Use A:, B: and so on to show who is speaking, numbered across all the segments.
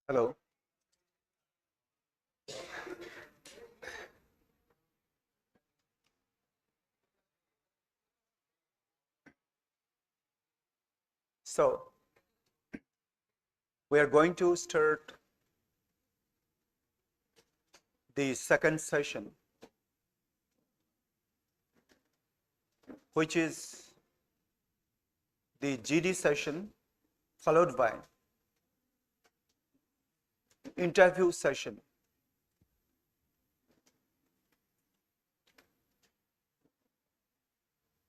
A: Hello. So we are going to start the second session, which is the GD session followed by interview session.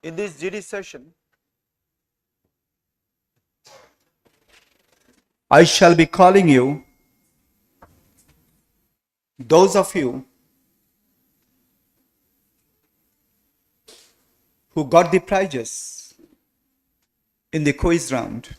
A: In this GD session, I shall be calling you, those of you who got the prizes in the quiz round.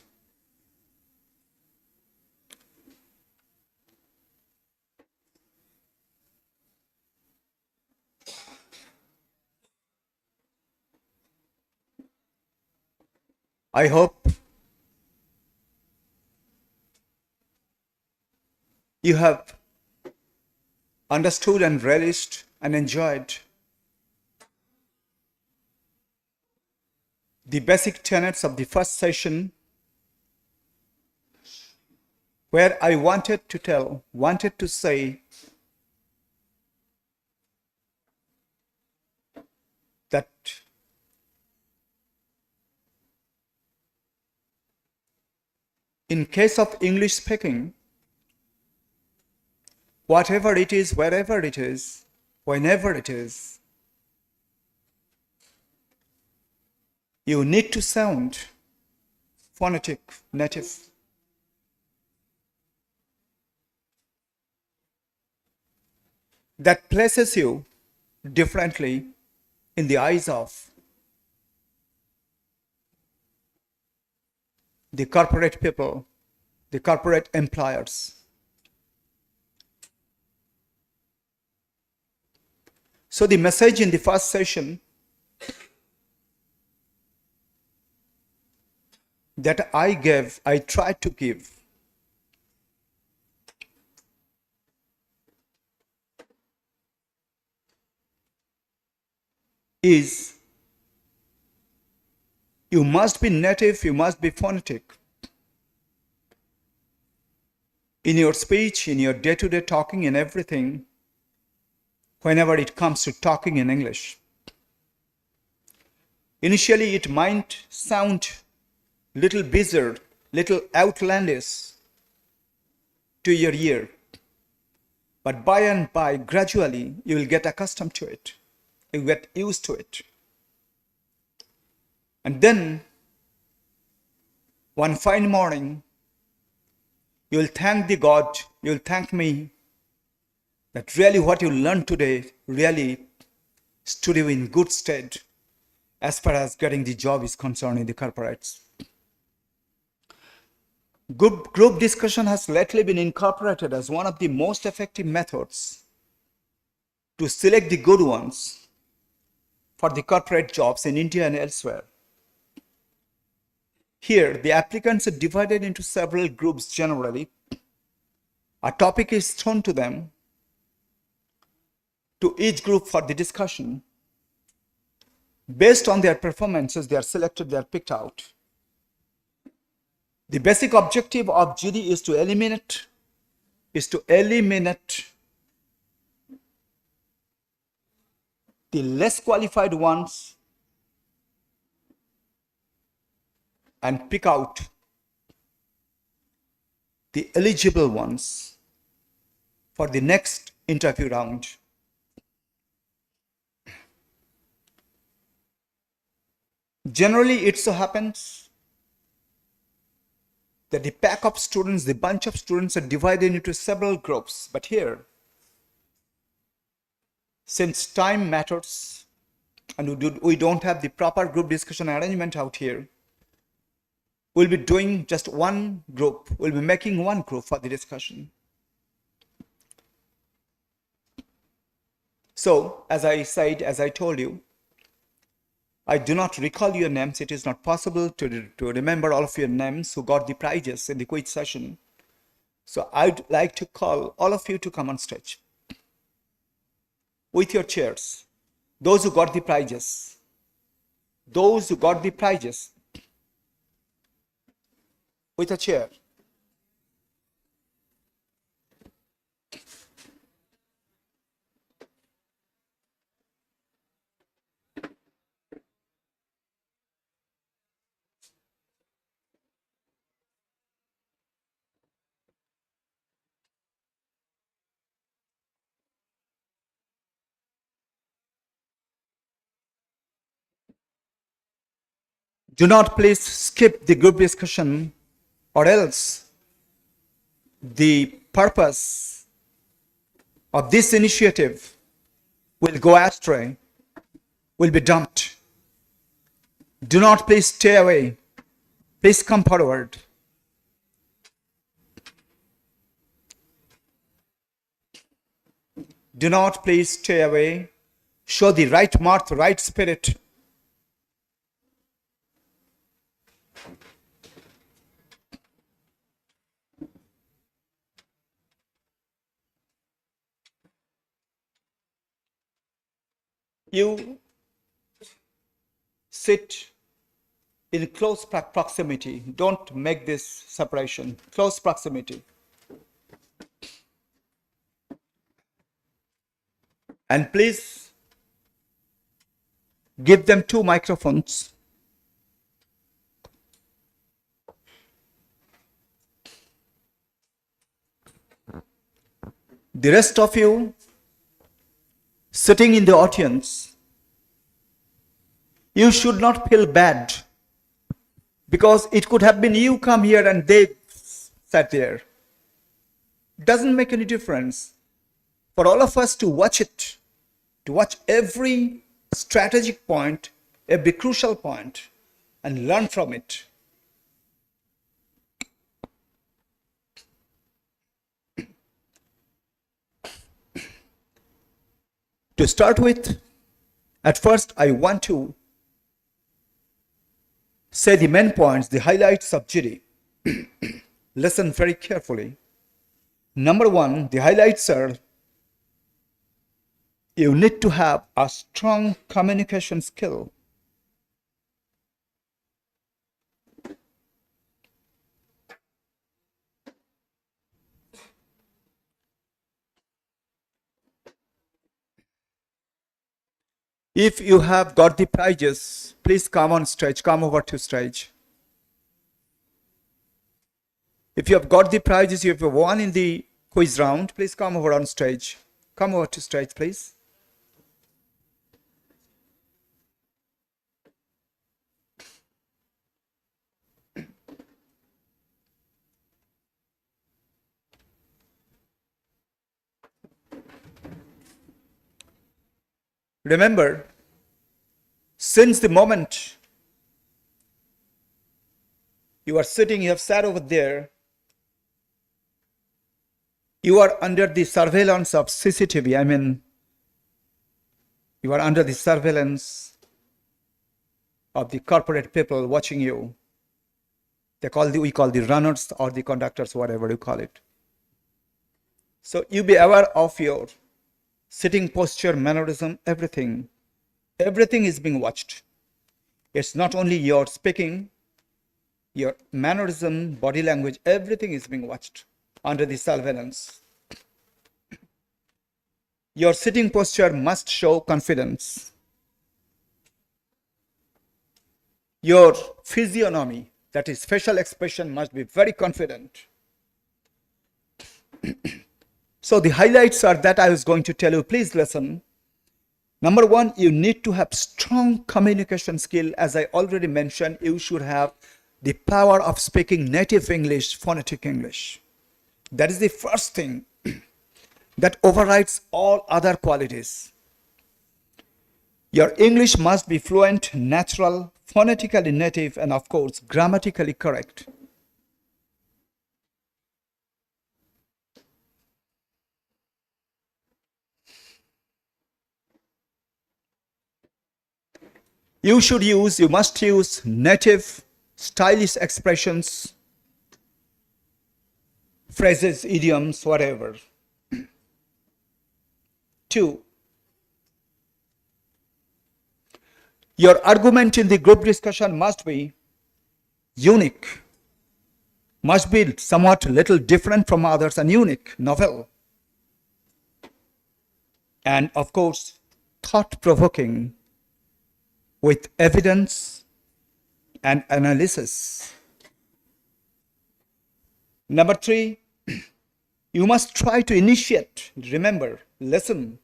A: I hope you have understood and relished and enjoyed the basic tenets of the first session, where I wanted to say that in case of English speaking, whatever it is, wherever it is, whenever it is, you need to sound phonetic, native. That places you differently in the eyes of the corporate people, the corporate employers. So the message in the first session that I tried to give is you must be native, you must be phonetic in your speech, in your day-to-day talking, in everything, whenever it comes to talking in English. Initially, it might sound little bizarre, little outlandish to your ear, but by and by, gradually, you will get accustomed to it. You get used to it. And then, one fine morning, you will thank the God, you will thank me, that really what you learned today really stood you in good stead as far as getting the job is concerned in the corporates. Group discussion has lately been incorporated as one of the most effective methods to select the good ones for the corporate jobs in India and elsewhere. Here, the applicants are divided into several groups generally. A topic is thrown to them, to each group for the discussion. Based on their performances, they are selected, they are picked out. The basic objective of GD is to eliminate the less qualified ones and pick out the eligible ones for the next interview round. Generally, it so happens that the pack of students, the bunch of students are divided into several groups. But here, since time matters and we don't have the proper group discussion arrangement out here, we'll be doing just one group. We'll be making one group for the discussion. So, as I told you, I do not recall your names. It is not possible to remember all of your names who got the prizes in the quiz session. So I'd like to call all of you to come on stage with your chairs. Those who got the prizes. Those who got the prizes with a chair. Do not please skip the group discussion, or else the purpose of this initiative will go astray, will be dumped. Do not please stay away. Please come forward. Do not please stay away. Show the right mirth, right spirit. You sit in close proximity. Don't make this separation. Close proximity. And please give them 2 microphones. The rest of you sitting in the audience, you should not feel bad, because it could have been you come here and they sat there. Doesn't make any difference. For all of us to watch it, to watch every strategic point, every crucial point, and learn from it. To start with, at first I want to say the main points, the highlights of GD. Listen very carefully. Number 1, the highlights are: you need to have a strong communication skill. If you have got the prizes, please come on stage, come over to stage. If you have got the prizes, you have won in the quiz round, please come over on stage. Come over to stage, please. Remember, since the moment you are sitting, you have sat over there, you are under the surveillance of CCTV. I mean, you are under the surveillance of the corporate people watching you. We call the runners or the conductors, whatever you call it. So you be aware of your sitting posture, mannerism, everything. Everything is being watched. It's not only your speaking, your mannerism, body language, everything is being watched under the surveillance. Your sitting posture must show confidence. Your physiognomy, that is facial expression, must be very confident. So the highlights are that I was going to tell you. Please listen. Number 1, you need to have strong communication skill. As I already mentioned, you should have the power of speaking native English, phonetic English. That is the first thing that overrides all other qualities. Your English must be fluent, natural, phonetically native, and of course, grammatically correct. You must use native, stylish expressions, phrases, idioms, whatever. 2. Your argument in the group discussion must be unique, must be somewhat little different from others and unique, novel. And of course, thought-provoking with evidence and analysis. Number 3, you must try to initiate, remember, listen.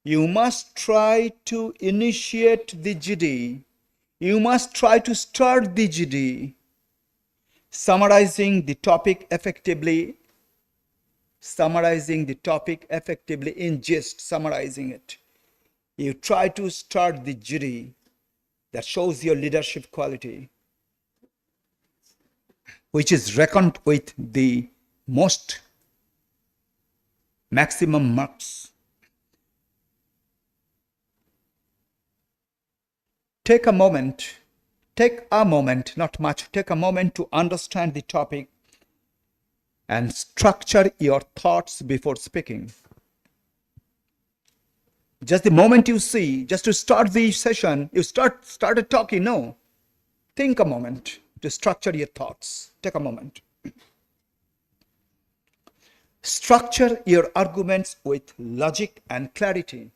A: You must try to initiate the GD. You must try to start the GD. Summarizing the topic effectively. Summarizing the topic effectively in gist, summarizing it. You try to start the GD. That shows your leadership quality, which is reckoned with the most maximum marks. Take a moment, not much, take a moment to understand the topic and structure your thoughts before speaking. Just the moment you see, just to start the session, you started talking, no. Think a moment to structure your thoughts. Take a moment. Structure your arguments with logic and clarity.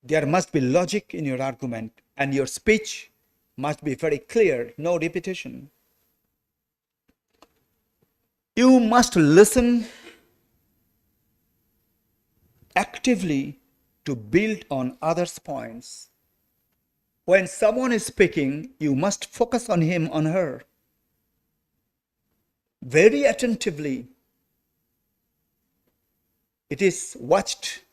A: There must be logic in your argument, and your speech must be very clear, no repetition. You must listen actively to build on others' points. When someone is speaking, you must focus on him, on her, very attentively. It is watched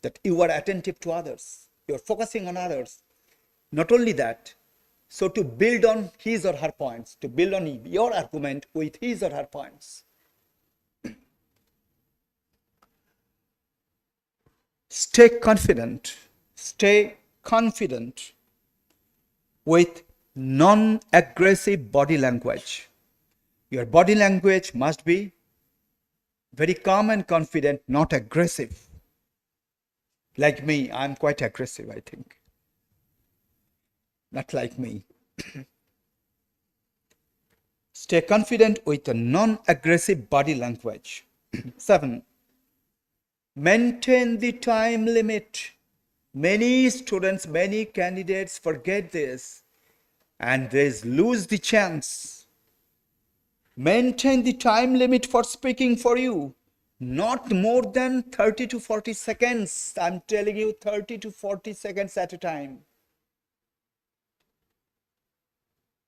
A: that you are attentive to others. You are focusing on others. Not only that, so to build on his or her points, to build on your argument with his or her points. Stay confident with non-aggressive body language. Your body language must be very calm and confident, not aggressive. Like me, I'm quite aggressive, I think. Not like me. Stay confident with a non-aggressive body language. 7. Maintain the time limit. Many students, many candidates forget this and they lose the chance. Maintain the time limit for speaking for you. Not more than 30 to 40 seconds. I'm telling you, 30 to 40 seconds at a time.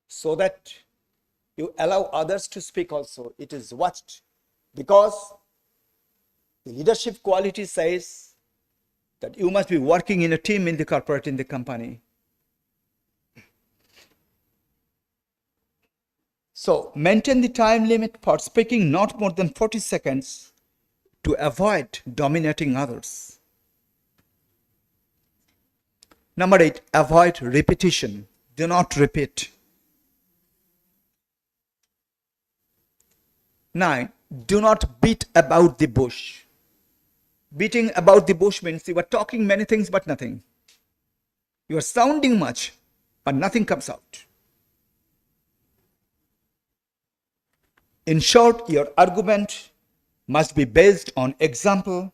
A: So that you allow others to speak also. It is watched. Because the leadership quality says that you must be working in a team in the corporate, in the company. So maintain the time limit for speaking not more than 40 seconds to avoid dominating others. Number 8, avoid repetition. Do not repeat. 9, do not beat about the bush. Beating about the bush means you are talking many things but nothing. You are sounding much but nothing comes out. In short, your argument must be based on example,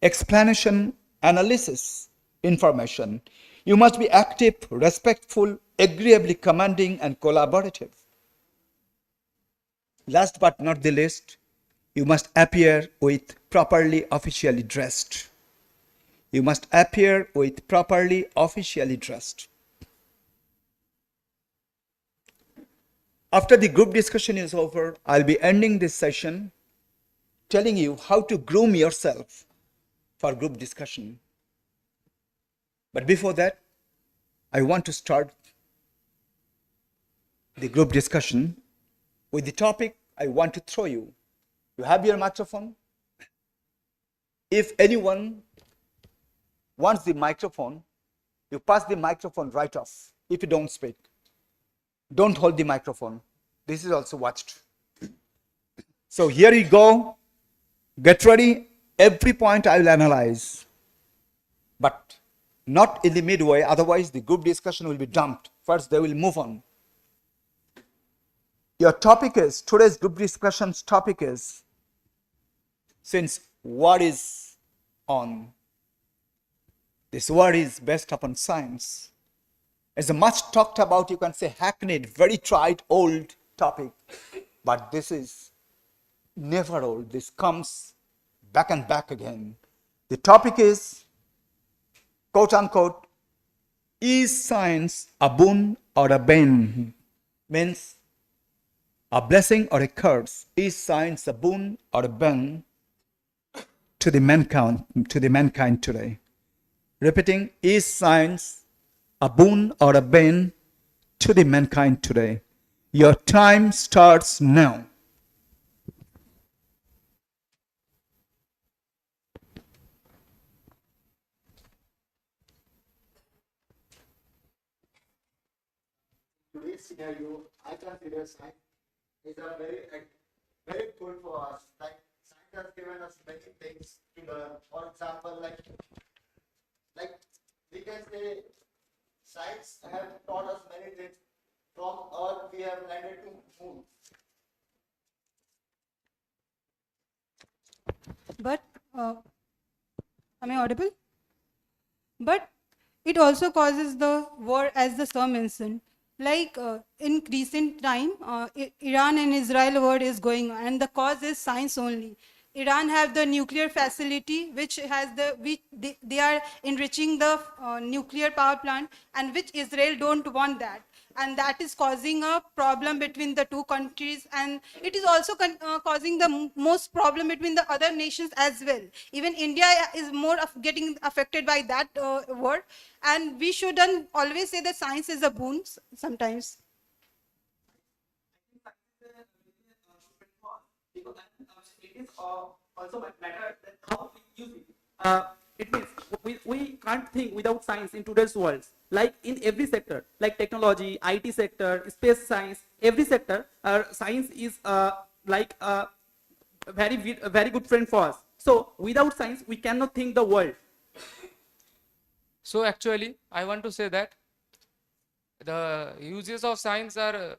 A: explanation, analysis, information. You must be active, respectful, agreeably commanding, and collaborative. Last but not the least, you must appear with properly officially dressed. You must appear with properly officially dressed. After the group discussion is over, I'll be ending this session telling you how to groom yourself for group discussion. But before that, I want to start the group discussion with the topic I want to throw you. You have your microphone. If anyone wants the microphone, you pass the microphone right off if you don't speak. Don't hold the microphone. This is also watched. So here you go. Get ready. Every point I will analyze. But not in the midway, otherwise the group discussion will be dumped. First, they will move on. Your topic is, today's group discussion's topic is, since what is on, this word is based upon science. It's a much talked about, you can say hackneyed, very tried, old topic. But this is never old. This comes back and back again. The topic is, quote unquote, is science a boon or a bane? Means a blessing or a curse. Is science a boon or a bane to the mankind today? Repeating, is science a boon or a bane to the mankind today? Your time starts now.
B: Today's scenario, I consider science is a very good for us. Like science has given us many things to learn. For example, like we can say science have taught us many things. From Earth we have landed to moon.
C: But am I audible? But it also causes the war, as the sir mentioned. Like in recent time, Iran and Israel war is going on, and the cause is science only. Iran have the nuclear facility, which has they are enriching the nuclear power plant, and which Israel don't want that, and that is causing a problem between the two countries, and it is also causing the most problem between the other nations as well. Even India is more of getting affected by that war, and we shouldn't always say that science is a boon sometimes.
D: Because it is also matter that how we use it. It means we can't think without science in today's world. Like in every sector, like technology, IT sector, space science, every sector, science is like a very good friend for us. So without science, we cannot think the world.
E: So actually, I want to say that the uses of science are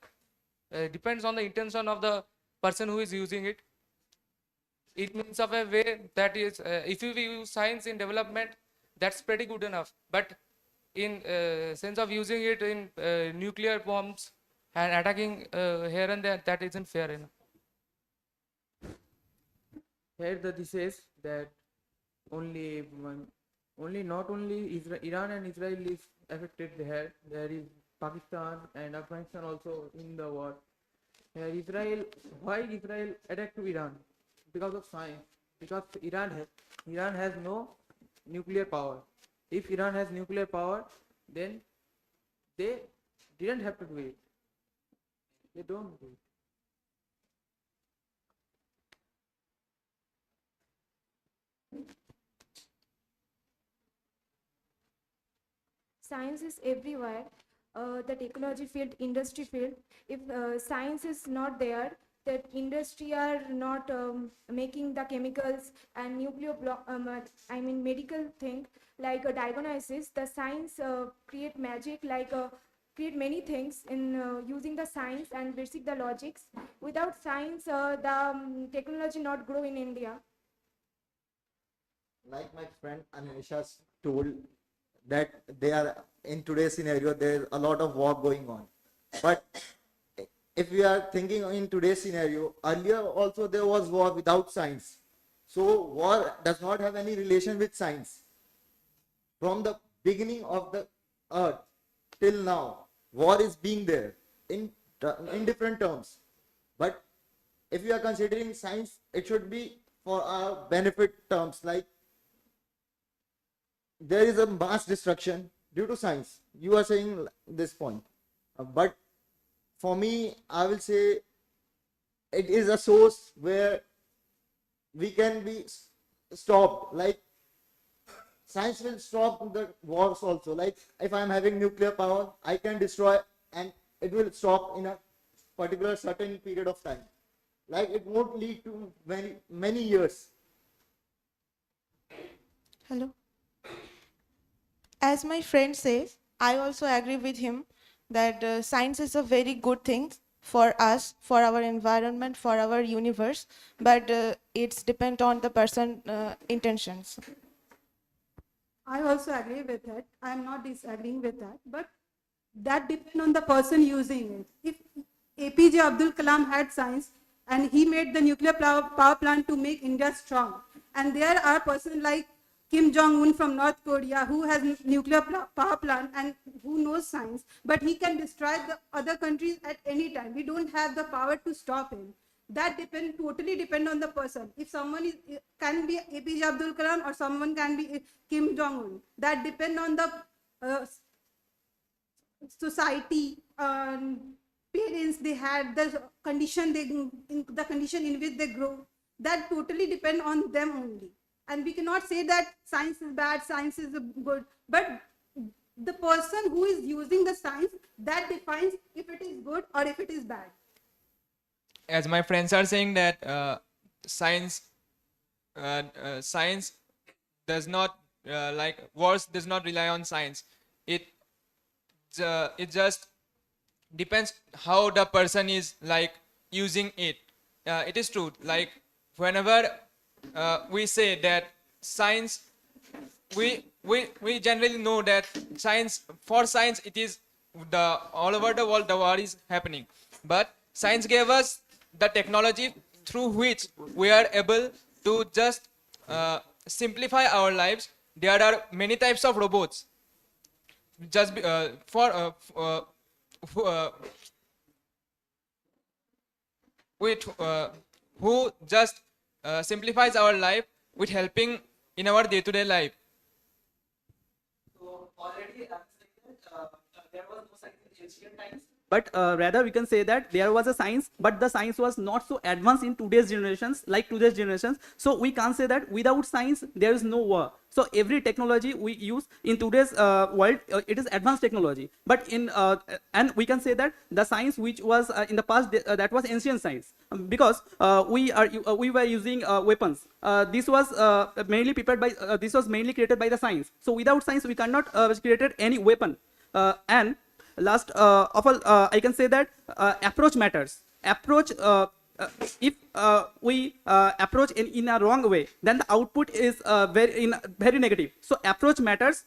E: depends on the intention of the person who is using it. It means of a way that is, if you use science in development, that's pretty good enough. But in sense of using it in nuclear bombs and attacking here and there, that isn't fair enough.
F: Here the says that only not only Iran and Israel is affected there. There is Pakistan and Afghanistan also in the war. Here why Israel attacked to Iran? Because of science. Because Iran has no nuclear power. If Iran has nuclear power, then they didn't have to do it. They don't do it.
G: Science is everywhere, the technology field, industry field. If science is not there, that industry are not making the chemicals and I mean medical thing like a diagnosis. The science create magic, like create many things in using the science and basic the logics. Without science, the technology not grow in India.
B: Like my friend Anisha's told that they are in today's scenario there is a lot of war going on. But if we are thinking in today's scenario, earlier also there was war without science. So war does not have any relation with science. From the beginning of the earth till now, war is being there in different terms. But if we are considering science, it should be for our benefit terms, like there is a mass destruction due to science. You are saying this point. But for me, I will say it is a source where we can be stopped. Like science will stop the wars also. Like if I am having nuclear power, I can destroy and it will stop in a particular certain period of time. Like it won't lead to many years.
H: Hello. As my friend says, I also agree with him that science is a very good thing for us, for our environment, for our universe, but it's depend on the person intentions.
C: I also agree with that. I am not disagreeing with that, but that depends on the person using it. If APJ Abdul Kalam had science and he made the nuclear power plant to make India strong, and there are persons like Kim Jong Un from North Korea who has nuclear power plant and who knows science, but he can destroy the other countries at any time. We don't have the power to stop him. That totally depend on the person. If someone can be APJ Abdul Kalam or someone can be Kim Jong Un. That depend on the uh, society, parents they had, the condition the condition in which they grow. That totally depend on them only. And we cannot say that science is bad, science is good, but the person who is using the science, that defines if it is good or if it is bad.
F: As my friends are saying that science science does not like wars does not rely on science. It just depends how the person is like using it. It is true, like whenever we say that science, we generally know that science it is the all over the world the war is happening, but science gave us the technology through which we are able to just simplify our lives. There are many types of robots just with who just simplifies our life with helping in our day-to-day life.
D: So already I'm saying that there was no science in ancient times. But rather we can say that there was a science, but the science was not so advanced in today's generations, like today's generations. So we can't say that without science there is no war. So every technology we use in today's world, it is advanced technology. But and we can say that the science which was in the past, that was ancient science, because we were using weapons. This was mainly prepared by this was mainly created by the science. So without science we cannot created any weapon. And last of all, I can say that approach matters. If we approach in a wrong way, then the output is very negative. So approach matters.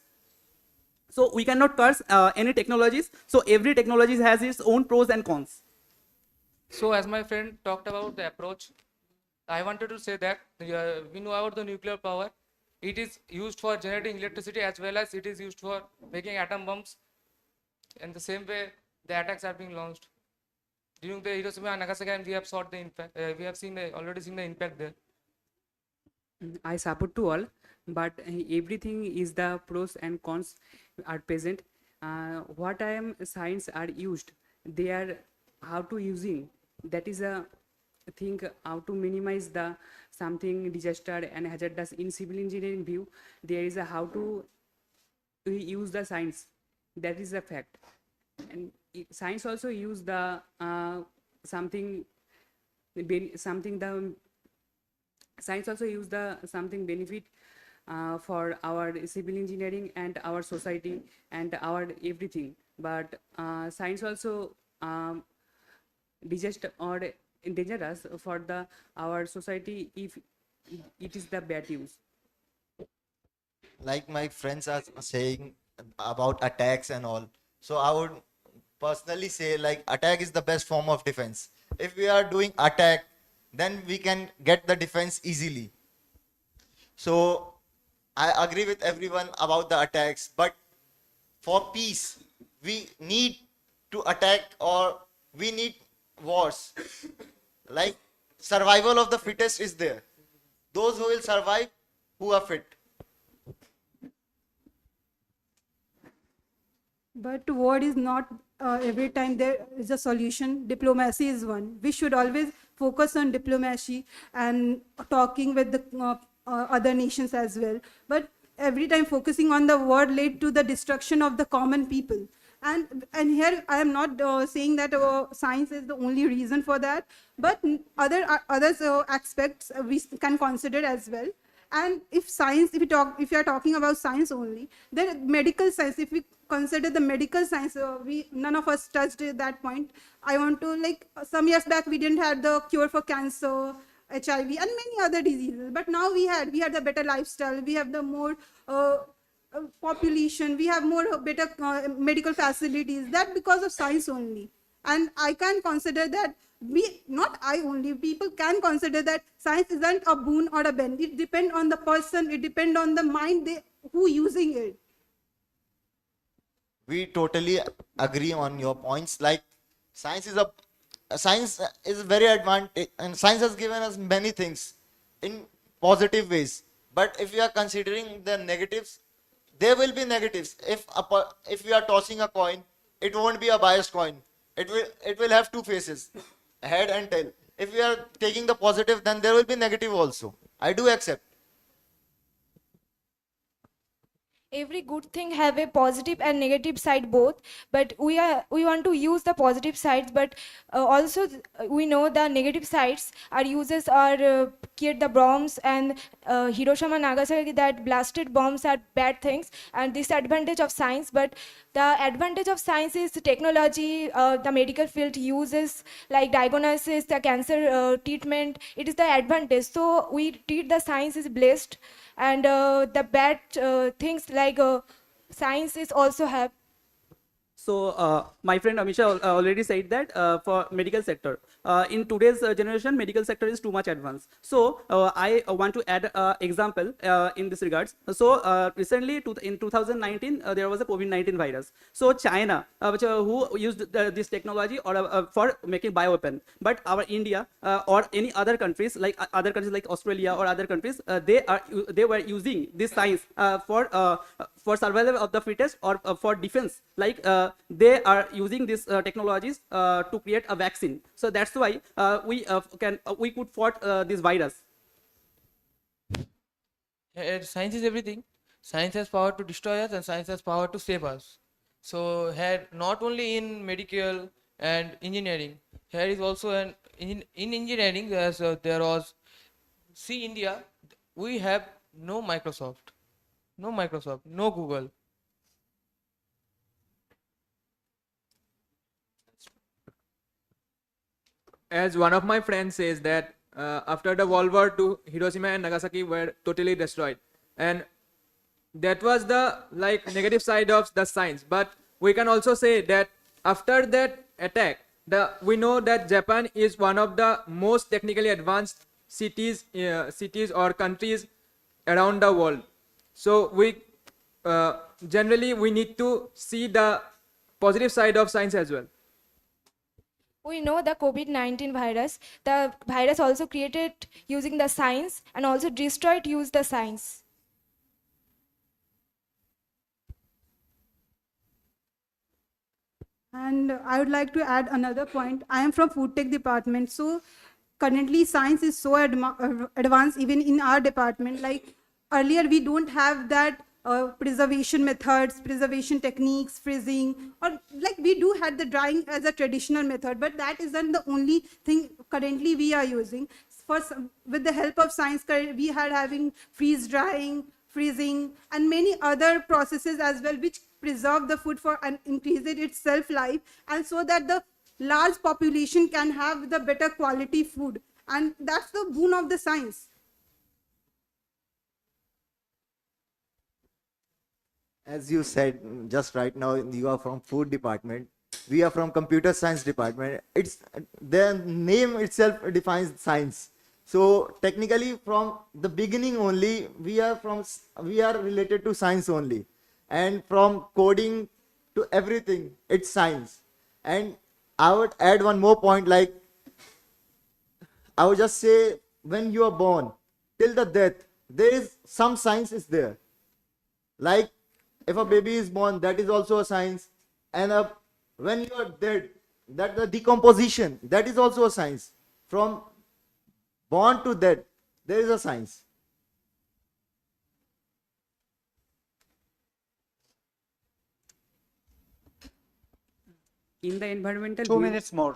D: So we cannot curse any technologies. So every technology has its own pros and cons.
E: So as my friend talked about the approach, I wanted to say that we know about the nuclear power. It is used for generating electricity as well as it is used for making atom bombs. In the same way, the attacks are being launched. During the Hiroshima and Nagasaki, and we have sought the impact. We have already seen the impact there.
I: I support to all, but everything is the pros and cons are present. What I am science are used, they are how to using. That is a thing how to minimize the something disaster and hazardous in civil engineering view. There is a how to use the science. That is a fact. And science also use the something the science also use the something benefit for our civil engineering and our society and our everything. But science also disaster or dangerous for the our society if it is the bad use.
B: Like my friends are saying about attacks and all. So I would personally say like attack is the best form of defense. If we are doing attack, then we can get the defense easily. So I agree with everyone about the attacks, but for peace, we need to attack or we need wars. Like survival of the fittest is there. Those who will survive, who are fit.
C: But war is not every time there is a solution. Diplomacy is one. We should always focus on diplomacy and talking with the other nations as well. But every time focusing on the war led to the destruction of the common people. And here I am not saying that science is the only reason for that, but others aspects we can consider as well. And if you are talking about science only, then medical science, if we consider the medical science, we none of us touched that point. I want to, like, some years back we didn't have the cure for cancer, HIV, and many other diseases, but now we had the better lifestyle, we have the more population, we have more better medical facilities, that because of science only. And I can consider that, not I only, people can consider that science isn't a boon or a bane. It depends on the person, it depends on the mind who using it.
B: We totally agree on your points. Like, science is very advanced, and science has given us many things in positive ways. But if we are considering the negatives, there will be negatives. If we are tossing a coin, it won't be a biased coin. It will have two faces, head and tail. If we are taking the positive, then there will be negative also. I do accept.
G: Every good thing have a positive and negative side both, but we want to use the positive sides, but also we know the negative sides are uses or create the bombs, and Hiroshima Nagasaki, that blasted bombs are bad things and disadvantage of science. But the advantage of science is technology, the medical field uses, like diagnosis, the cancer treatment, it is the advantage. So we treat the science is blessed, and the bad things like science is also have.
D: So my friend Amisha already said that for medical sector, in today's generation, medical sector is too much advanced. So I want to add example in this regards. So recently, in 2019, there was a COVID-19 virus. So China, who used this technology or for making bioweapon, but our India or any other countries like Australia or other countries, they were using this science for survival of the fittest or for defense. Like they are using these technologies to create a vaccine. So that's why we could fought this virus.
F: Science is everything. Science has power to destroy us and science has power to save us. So here, not only in medical and engineering, here is also in engineering, there was, see India, we have no Microsoft, no Google.
J: As one of my friends says that after the World War II, Hiroshima and Nagasaki were totally destroyed, and that was the negative side of the science. But we can also say that after that attack, we know that Japan is one of the most technically advanced cities or countries around the world. So we generally we need to see the positive side of science as well.
G: We know the COVID-19 virus. The virus also created using the science and also destroyed use the science.
C: And I would like to add another point. I am from food tech department, so currently science is so advanced even in our department. Like earlier, we don't have that preservation methods, preservation techniques, freezing, or like we do had the drying as a traditional method, but that isn't the only thing currently we are using. With the help of science, we are having freeze drying, freezing, and many other processes as well, which preserve the food for and increase its shelf life, and so that the large population can have the better quality food. And that's the boon of the science.
B: As you said just right now, you are from food department, we are from computer science department. It's the name itself defines science. So technically from the beginning only we are related to science only, and from coding to everything it's science. And I would add one more point, like I would just say, when you are born till the death, there is some science is there. Like if a baby is born, that is also a science. And when you are dead, that the decomposition, that is also a science. From born to dead, there is a science.
I: in the environmental
A: 2
I: view,
A: minutes more.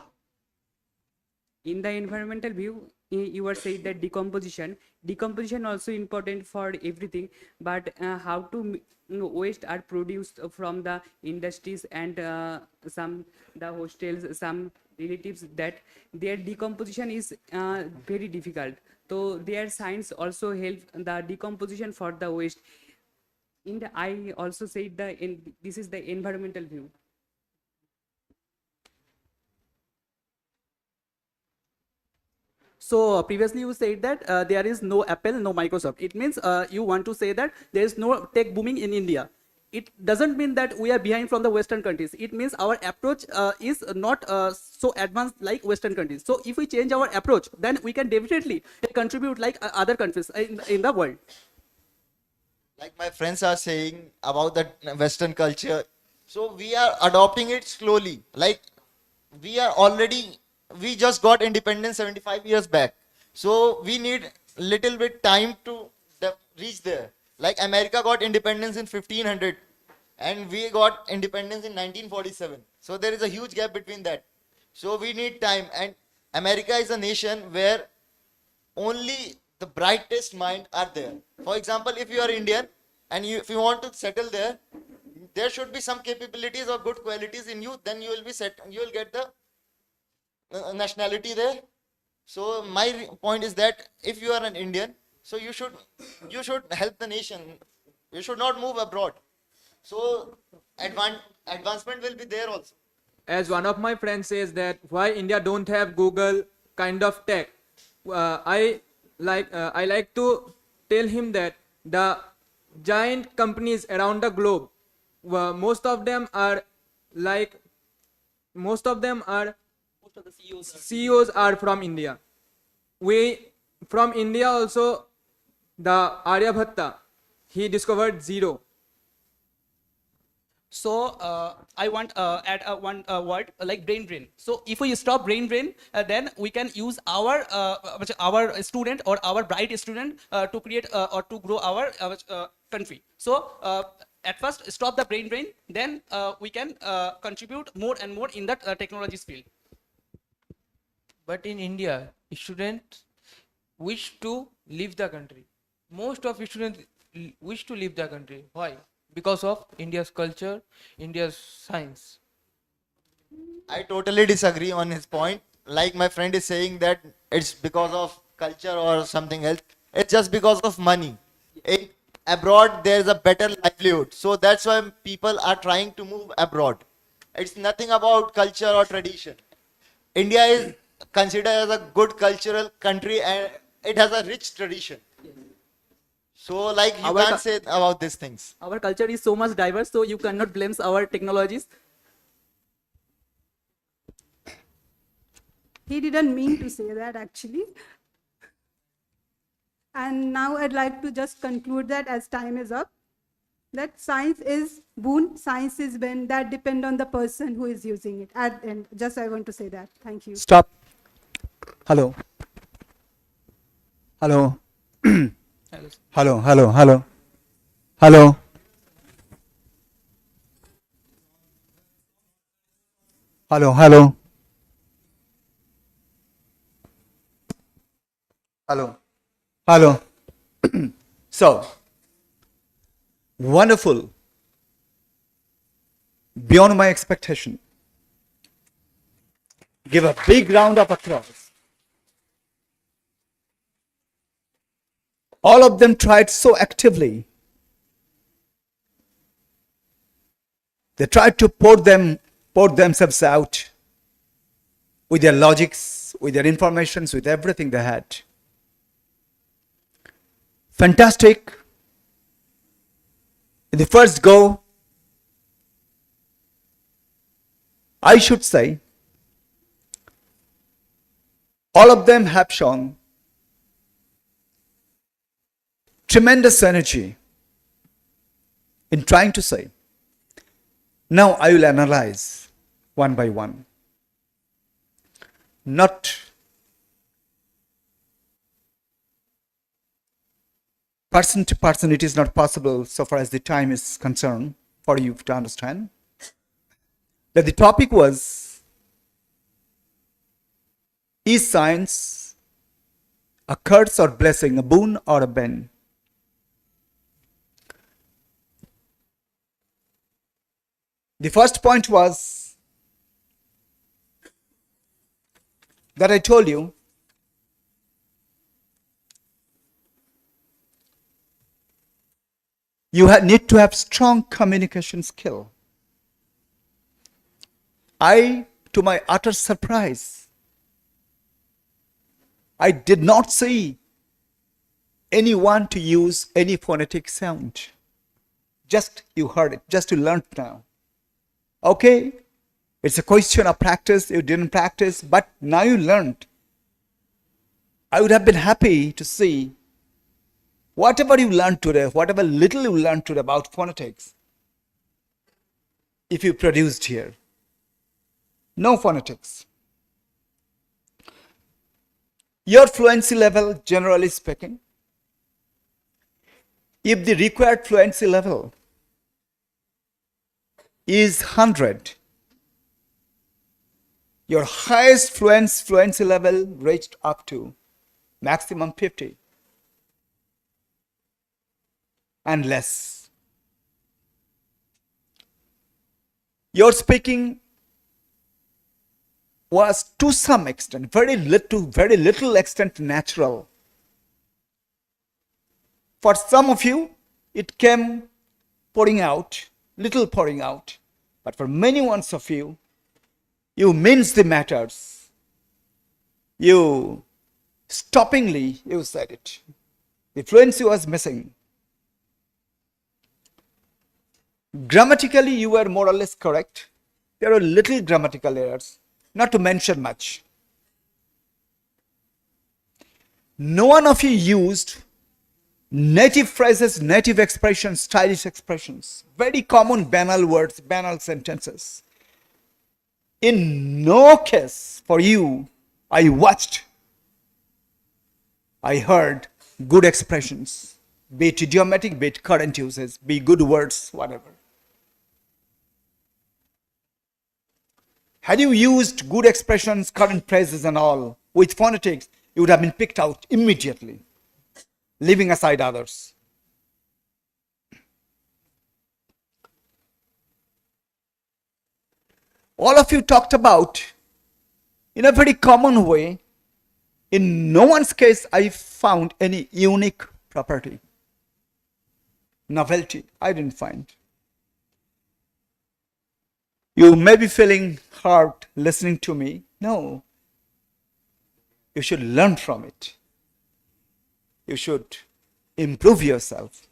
I: in the environmental view, you were saying that decomposition also important for everything, but how to waste are produced from the industries and some the hostels, some relatives, that their decomposition is very difficult, so their science also help the decomposition for the waste. I also said this is the environmental view.
D: So previously you said that there is no Apple, no Microsoft. It means you want to say that there is no tech booming in India. It doesn't mean that we are behind from the Western countries. It means our approach is not so advanced like Western countries. So if we change our approach, then we can definitely contribute like other countries in the world.
B: Like my friends are saying about the Western culture, so we are adopting it slowly. Like we just got independence 75 years back, so we need little bit time to reach there. Like America got independence in 1500 and we got independence in 1947, so there is a huge gap between that. So we need time, and America is a nation where only the brightest mind are there. For example, if you are Indian and if you want to settle there, there should be some capabilities or good qualities in you, then you will be set, you will get the nationality there. So my point is that if you are an Indian, so you should help the nation. You should not move abroad. So advancement will be there also.
J: As one of my friends says that why India don't have Google kind of tech, I like to tell him that the giant companies around the globe, most of them are CEOs are from India. We from India also, the Aryabhatta, he discovered zero.
D: So I want add one word like brain drain. So if we stop brain drain, then we can use our student or our bright student to create or to grow our country. So at first stop the brain drain, then we can contribute more and more in the technologies field.
F: But in India, students wish to leave the country. Most of students wish to leave the country. Why? Because of India's culture, India's science.
B: I totally disagree on his point. Like my friend is saying that it's because of culture or something else. It's just because of money. Abroad, there is a better livelihood. So that's why people are trying to move abroad. It's nothing about culture or tradition. India is considered as a good cultural country and it has a rich tradition. So like you can't say about these things.
D: Our culture is so much diverse, so you cannot blame our technologies.
C: He didn't mean to say that actually. And now I'd like to just conclude that as time is up, that science is boon, science is when, that depend on the person who is using it. And just I want to say that. Thank you.
A: Stop. Hello. Hello. Hello, hello, hello. Hello. Hello, hello. Hello. Hello. So, wonderful. Beyond my expectation. Give a big round of applause. All of them tried so actively. They tried to pour themselves out with their logics, with their informations, with everything they had. Fantastic. In the first go, I should say, all of them have shown tremendous energy in trying to say. Now I will analyze one by one. Not person to person, it is not possible so far as the time is concerned for you to understand. that the topic was, is science a curse or blessing, a boon or a bane? The first point was that I told you, you need to have strong communication skill. To my utter surprise, I did not see anyone to use any phonetic sound. Just you heard it, just you learned now. Okay, it's a question of practice, you didn't practice, but now you learned. I would have been happy to see whatever you learned today, whatever little you learned today about phonetics, if you produced here. No phonetics. Your fluency level, generally speaking, if the required fluency level is 100, your highest fluency level reached up to maximum 50 and less. Your speaking was to some extent, very little extent natural. For some of you, it came pouring out, little pouring out. But for many ones of you, you minced the matters. You stoppingly, you said it. The fluency was missing. Grammatically, you were more or less correct. There were little grammatical errors, not to mention much. No one of you used native phrases, native expressions, stylish expressions, very common banal words, banal sentences. In no case for you, I watched, I heard good expressions, be it idiomatic, be it current uses, be good words, whatever. Had you used good expressions, current phrases and all with phonetics, you would have been picked out immediately, leaving aside others. All of you talked about, in a very common way, in no one's case I found any unique property. Novelty, I didn't find. You may be feeling hard listening to me. No. You should learn from it. You should improve yourself.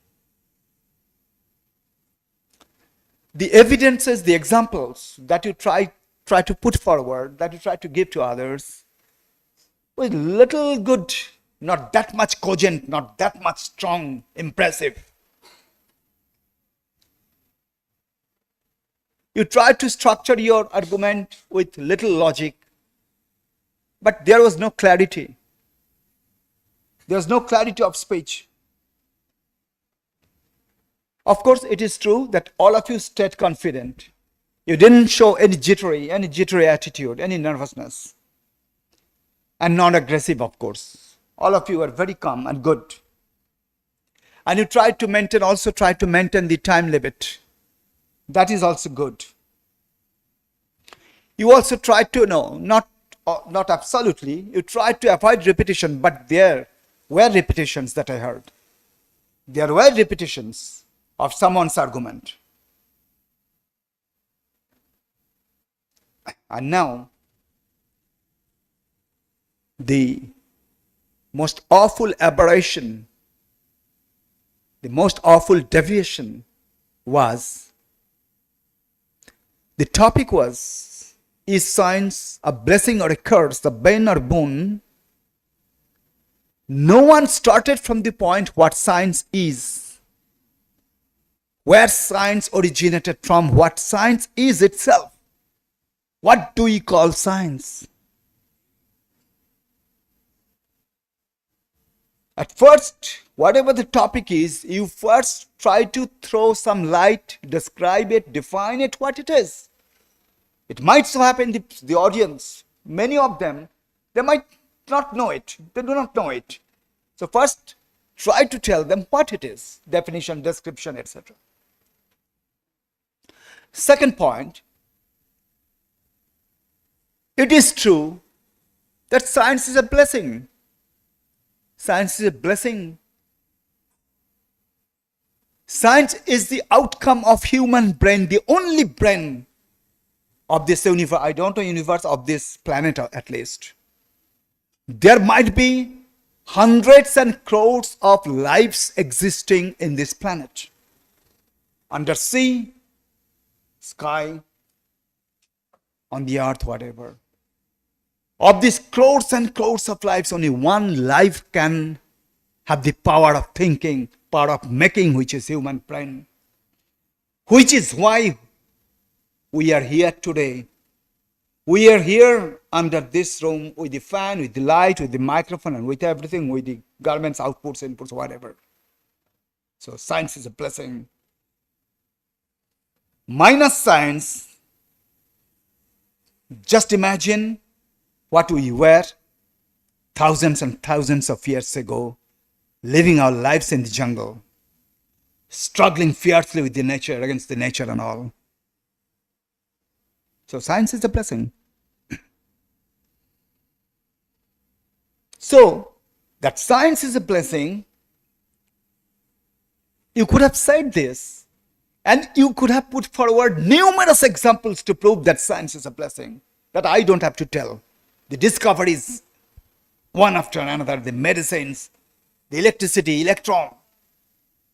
A: The evidences, the examples that you try to put forward, that you try to give to others, with little good, not that much cogent, not that much strong, impressive. You try to structure your argument with little logic, but there was no clarity. There was no clarity of speech. Of course, it is true that all of you stayed confident. You didn't show any jittery attitude, any nervousness. And non-aggressive, of course. All of you were very calm and good. And you tried to maintain the time limit. That is also good. You also tried to not absolutely, you tried to avoid repetition, but there were repetitions that I heard. There were repetitions of someone's argument. And now, the most awful aberration, the most awful deviation was, the topic was, is science a blessing or a curse, a bane or boon? No one started from the point what science is, where science originated from, what science is itself. What do we call science? At first, whatever the topic is, you first try to throw some light, describe it, define it, what it is. It might so happen the audience, many of them, they might not know it. They do not know it. So first, try to tell them what it is, definition, description, etc. Second point, it is true that science is a blessing. Science is a blessing. Science is the outcome of human brain, the only brain of this universe, I don't know universe, of this planet at least. There might be hundreds and crores of lives existing in this planet. Under sea, sky, on the earth, whatever. Of these crores and crores of lives, only one life can have the power of thinking, power of making, which is human brain. Which is why we are here today. We are here under this room with the fan, with the light, with the microphone, and with everything, with the garments, outputs, inputs, whatever. So science is a blessing. Minus science, just imagine what we were thousands and thousands of years ago, living our lives in the jungle, struggling fiercely with the nature, against the nature and all. So science is a blessing. So, that science is a blessing, you could have said this, and you could have put forward numerous examples to prove that science is a blessing, that I don't have to tell. The discoveries, one after another, the medicines, the electricity, electron,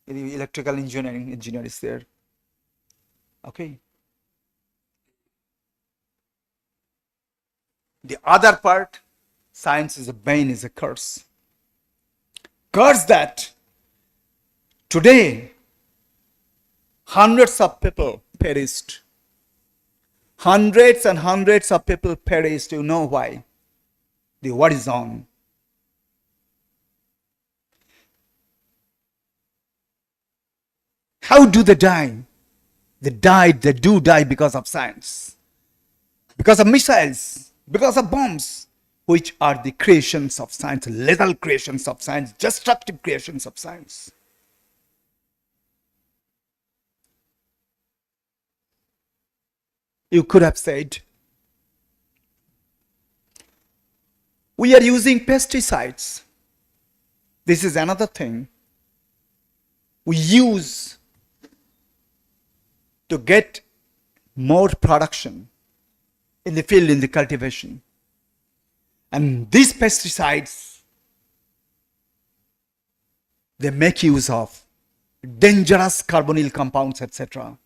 A: the electrical engineer is there. Okay. The other part, science is a bane, is a curse. Curse that today hundreds of people perished. Hundreds and hundreds of people perished. You know why? The war is on. How do they die? They do die because of science, because of missiles, because of bombs, which are the creations of science, lethal creations of science, destructive creations of science. You could have said, we are using pesticides. This is another thing we use to get more production in the field, in the cultivation. And these pesticides, they make use of dangerous carbonyl compounds, etc.,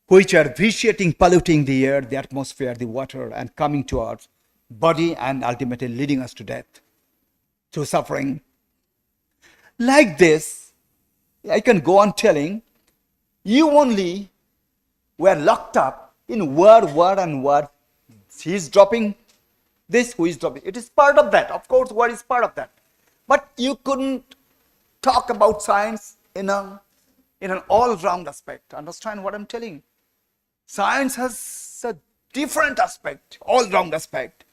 A: which are vitiating, polluting the air, the atmosphere, the water, and coming to our body and ultimately leading us to death, to suffering. Like this, I can go on telling, you only were locked up in word. He is dropping this, who is dropping. It is part of that. Of course, word is part of that. But you couldn't talk about science in an all-round aspect. Understand what I'm telling? Science has a different aspect, all-round aspect.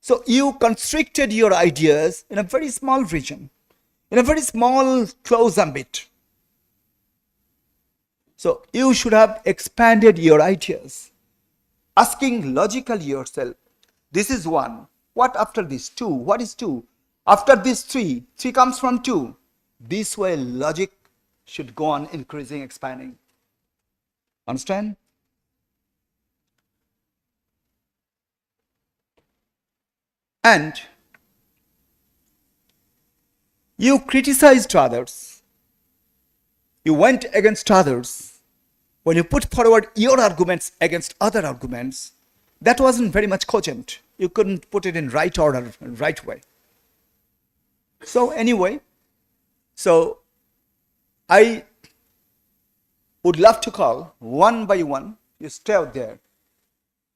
A: So you constricted your ideas in a very small region, in a very small, close ambit. So you should have expanded your ideas, asking logically yourself, this is one. What after this? Two. What is two? After this, three. Three comes from two. This way logic should go on increasing, expanding. Understand? And you criticized others. You went against others. When you put forward your arguments against other arguments, that wasn't very much cogent. You couldn't put it in right order, right way. So anyway, so I would love to call one by one, you stay out there,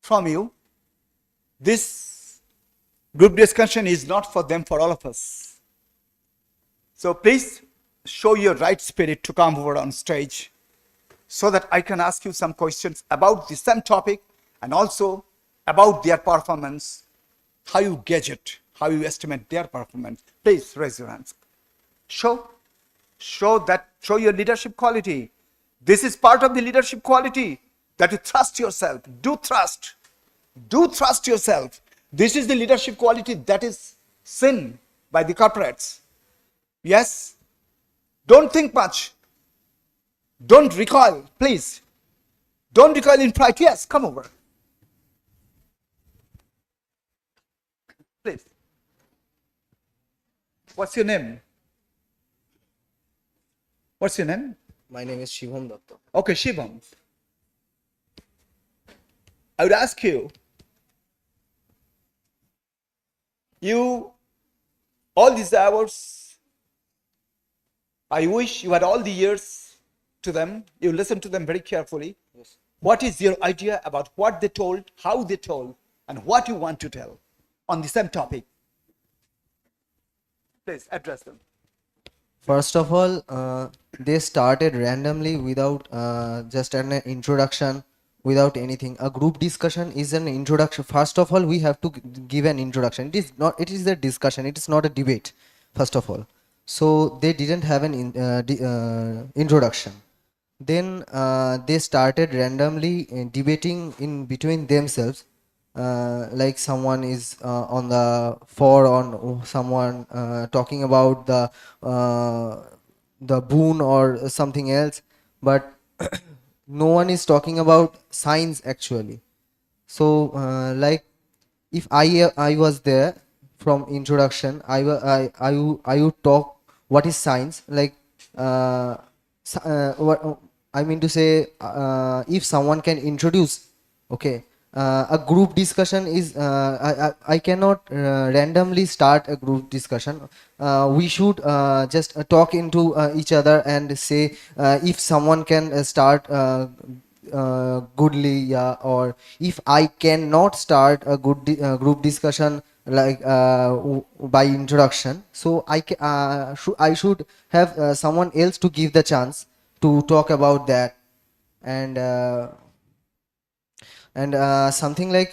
A: from you. This group discussion is not for them, for all of us. So please show your right spirit to come over on stage. so that I can ask you some questions about the same topic and also about their performance, how you gauge it, how you estimate their performance. Please raise your hands. Show your leadership quality. This is part of the leadership quality, that you trust yourself. Do trust yourself. This is the leadership quality that is seen by the corporates. Yes, don't think much. Don't recoil, please. Don't recoil in pride. Yes, come over. Please. What's your name? What's your name?
K: My name is Shivam Datta.
A: Okay, Shivam. I would ask you, all these hours, I wish you had all the years to them, you listen to them very carefully.
K: Yes.
A: What is your idea about what they told, how they told, and what you want to tell on the same topic? Please address them.
K: First of all, they started randomly without just an introduction, without anything. A group discussion is an introduction. First of all, we have to give an introduction. It is a discussion. It is not a debate. First of all, so they didn't have an introduction. Then they started randomly debating in between themselves. Like someone is on someone talking about the boon or something else, but no one is talking about science actually. So like if I was there from introduction, I would talk what is science, like what I mean to say, if someone can introduce, okay, a group discussion is I cannot randomly start a group discussion. We should just talk into each other and say if someone can start goodly, yeah, or if I cannot start a good group discussion like by introduction, so I should have someone else to give the chance to talk about that. And something like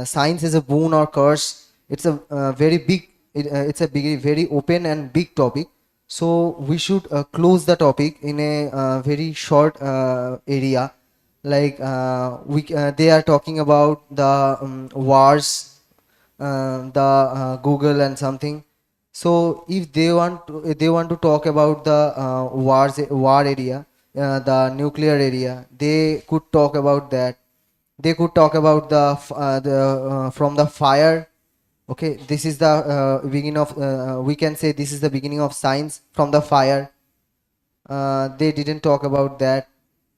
K: science is a boon or curse. It's a very big, it's a big, very open and big topic. So we should close the topic in a very short area. Like they are talking about the wars, the Google and something. So if they want to talk about the war area, the nuclear area, they could talk about that. They could talk about the from the fire. Okay, this is the beginning of. We can say this is the beginning of science from the fire. They didn't talk about that.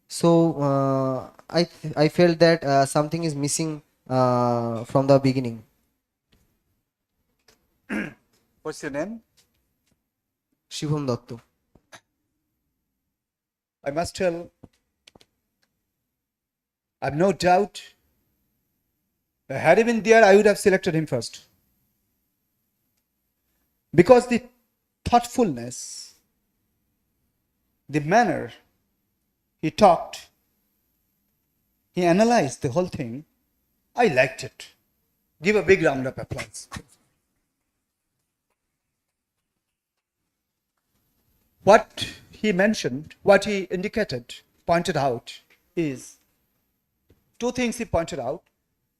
K: So I felt that something is missing from the beginning.
A: What's your name?
K: Shivam Datta.
A: I must tell, I have no doubt, had he been there, I would have selected him first. Because the thoughtfulness, the manner he talked, he analyzed the whole thing, I liked it. Give a big round of applause. What he mentioned, what he indicated, pointed out is two things he pointed out.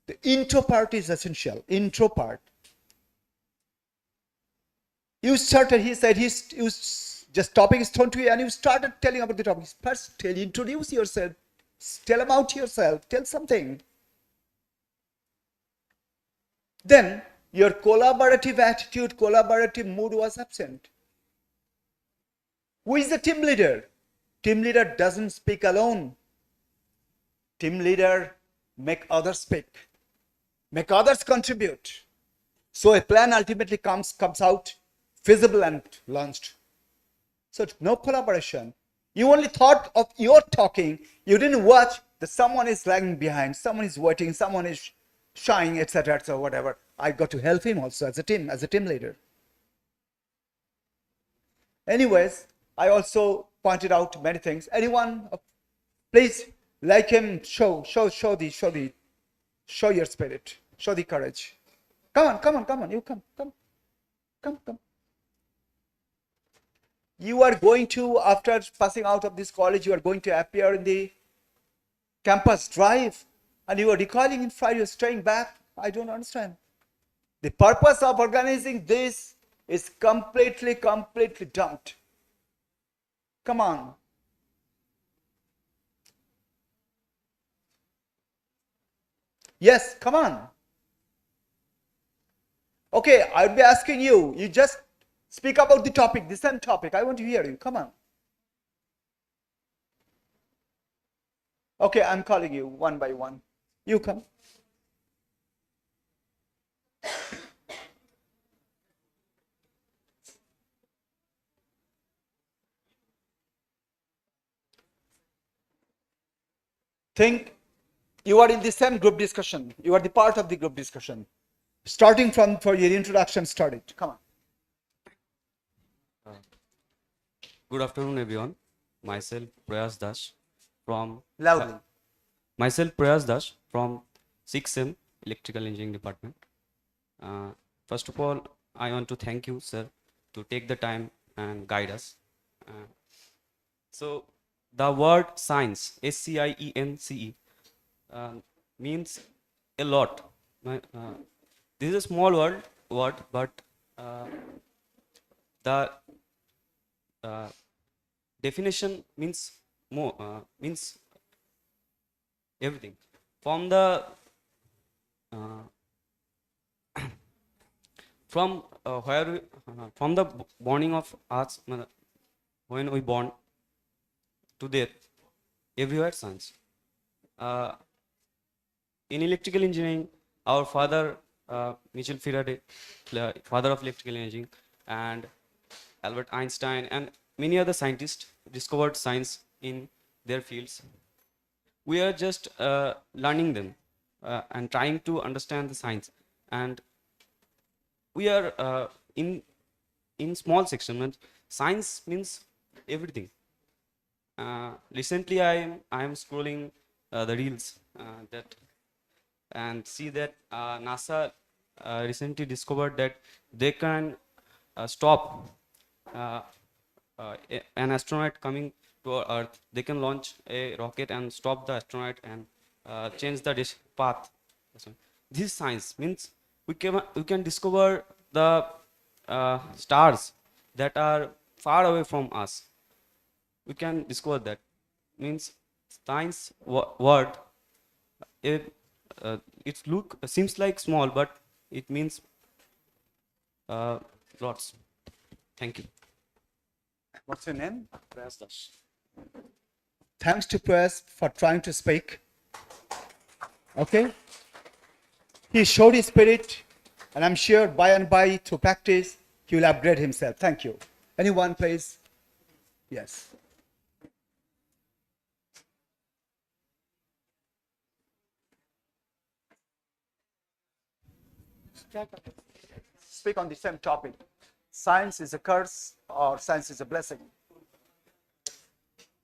A: The intro part is essential. Intro part. You started, he said, just topic is thrown to you and you started telling about the topic. First, introduce yourself. Tell about yourself. Tell something. Then, your collaborative attitude, collaborative mood was absent. Who is the team leader? Team leader doesn't speak alone. Team leader make others speak, make others contribute. So a plan ultimately comes out feasible and launched. So no collaboration. You only thought of your talking. You didn't watch that someone is lagging behind, someone is waiting, someone is shying, etc., etc., whatever. I got to help him also as a team leader. Anyways, I also pointed out many things. Anyone, please, like him, show your spirit, show the courage. Come on, you come. You are going to, after passing out of this college, you are going to appear in the campus drive, and you are recoiling in fright, you're staying back. I don't understand. The purpose of organizing this is completely dumped. Come on. Yes, come on. Okay, I'll be asking you. You just speak about the topic, the same topic. I want to hear you. Come on. Okay, I'm calling you one by one. You come. Think you are in the same group discussion. You are the part of the group discussion. Starting from for your introduction, start it. Come on.
L: Good afternoon, everyone. Myself Prayas Das from
A: Loudly.
L: myself Prayas Das from 6M Electrical Engineering Department. First of all, I want to thank you, sir, to take the time and guide us. So, the word science, SCIENCE, means a lot. This is a small word, but the definition means more, means everything. From the from the borning of us, when we born to death, everywhere science. In electrical engineering, our father, Michel Faraday, father of electrical engineering, and Albert Einstein, and many other scientists discovered science in their fields. We are just learning them and trying to understand the science, and we are in small section. Science means everything. Recently, I am scrolling the reels that and see that NASA recently discovered that they can stop an astronaut coming to our Earth. They can launch a rocket and stop the astronaut and change the path. This science means we can discover the stars that are far away from us. We can discover that. Means science word. It seems like small, but it means lots. Thank you.
A: What's your name?
L: Prayas Das.
A: Thanks to Prayas for trying to speak. Okay? He showed his spirit, and I'm sure by and by, through practice, he will upgrade himself. Thank you. Anyone, please? Yes. Speak on the same topic. Science is a curse or science is a blessing?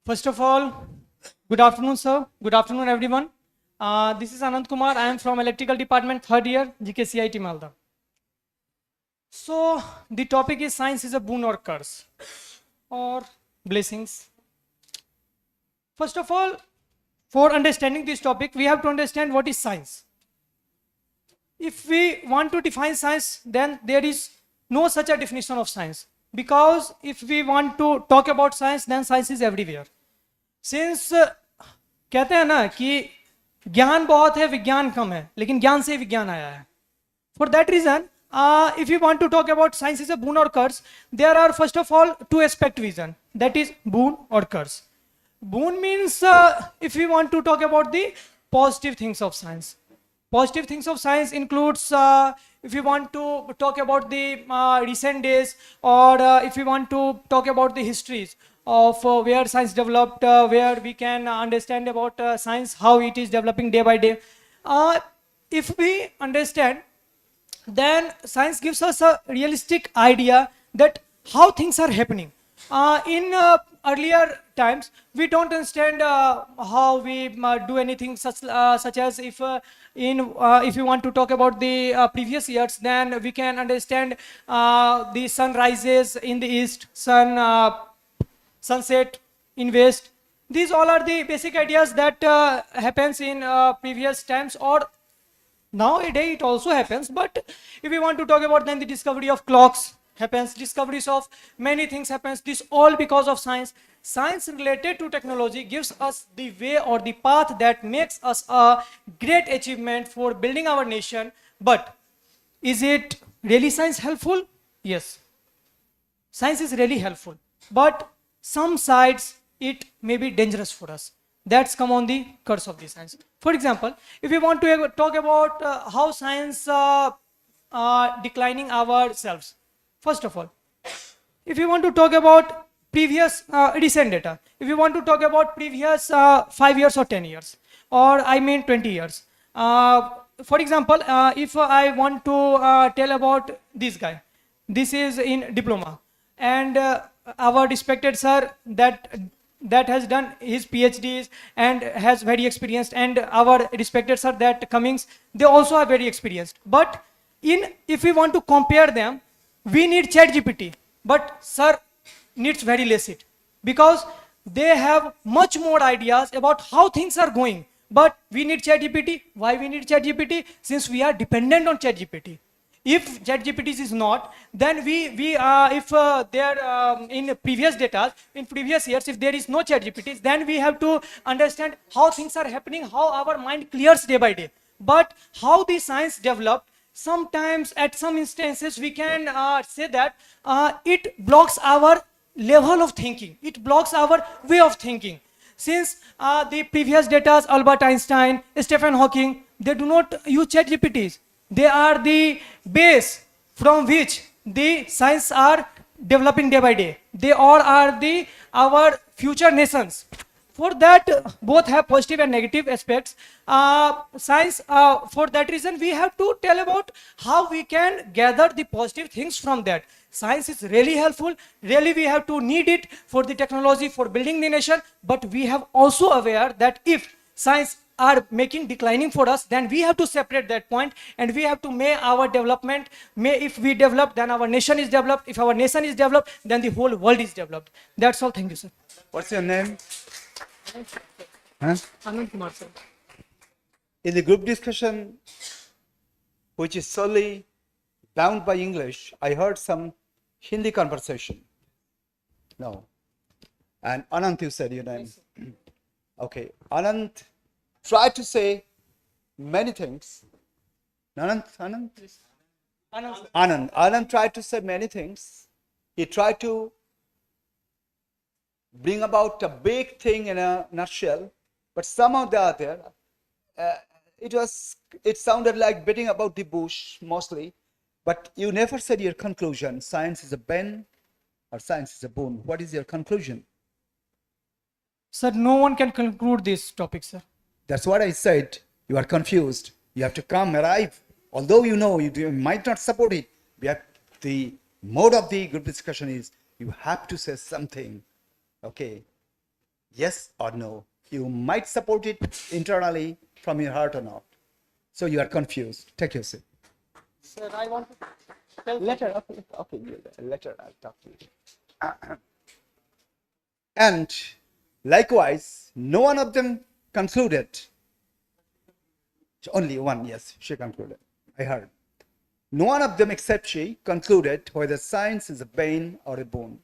M: First of all, good afternoon, sir. Good afternoon, everyone. This is Anand Kumar. I am from Electrical Department, third year, GKCIET Malda. So, the topic is science is a boon or curse or blessings. First of all, for understanding this topic, we have to understand what is science. If we want to define science, then there is no such a definition of science. Because if we want to talk about science, then science is everywhere. Since कहते हैं ना कि ज्ञान बहुत है विज्ञान कम है लेकिन ज्ञान से विज्ञान आया है. For that reason, if you want to talk about science is a boon or curse, there are first of all two aspect vision, that is boon or curse. Boon means if we want to talk about the positive things of science. Positive things of science includes if you want to talk about the recent days, or if you want to talk about the histories of where science developed, where we can understand about science, how it is developing day by day. If we understand, then science gives us a realistic idea that how things are happening. In earlier times, we don't understand how we do anything such as if you want to talk about the previous years, then we can understand the sun rises in the east, sunset in west. These all are the basic ideas that happens in previous times, or nowadays it also happens. But if we want to talk about, then the discovery of clocks happens, discoveries of many things happens. This all because of science. Science related to technology gives us the way or the path that makes us a great achievement for building our nation. But is it really science helpful? Yes, science is really helpful, but some sides it may be dangerous for us. That's come on the curse of the science. For example, if we want to talk about how science declining ourselves, first of all, if you want to talk about previous recent data, if you want to talk about previous 5 years or 10 years, or I mean 20 years, for example, if I want to tell about this guy, this is in diploma, and our respected sir that has done his PhDs and has very experienced, and our respected sir that Cummings, they also are very experienced. But if we want to compare them, we need ChatGPT, but sir needs very less it, because they have much more ideas about how things are going. But we need ChatGPT. Why we need ChatGPT? Since we are dependent on ChatGPT. If ChatGPT is not, then we if there in previous data, in previous years, if there is no ChatGPT, then we have to understand how things are happening, how our mind clears day by day. But how the science developed, sometimes at some instances we can say that it blocks our level of thinking, it blocks our way of thinking. Since the previous data, Albert Einstein, Stephen Hawking, they do not use ChatGPTs. They are the base from which the science are developing day by day. They all are the our future nations. For that, both have positive and negative aspects. Science, for that reason, we have to tell about how we can gather the positive things from that. Science is really helpful. Really, we have to need it for the technology, for building the nation. But we have also aware that if science are making declining for us, then we have to separate that point, and we have to make our development. If we develop, then our nation is developed. If our nation is developed, then the whole world is developed. That's all. Thank you, sir.
A: What's your name? Huh?
M: Anand Kumar, sir.
A: In the group discussion, which is solely bound by English, I heard some Hindi conversation. No. And Anant, you said your name. Okay. Anant tried to say many things. Anand tried to say many things. He tried to bring about a big thing in a nutshell, but somehow the other, it sounded like beating about the bush mostly, but you never said your conclusion. Science is a bane or science is a boon. What is your conclusion?
M: Sir, no one can conclude this topic, sir.
A: That's what I said. You are confused. You have to come, arrive. Although you know you might not support it, the mode of the group discussion is you have to say something. Okay, yes or no. You might support it internally from your heart or not. So you are confused. Take your seat.
M: Sir, I want to tell
A: Later, okay, later I'll talk to you. And likewise, no one of them concluded. Only one, yes, she concluded. I heard. No one of them except she concluded whether science is a bane or a boon.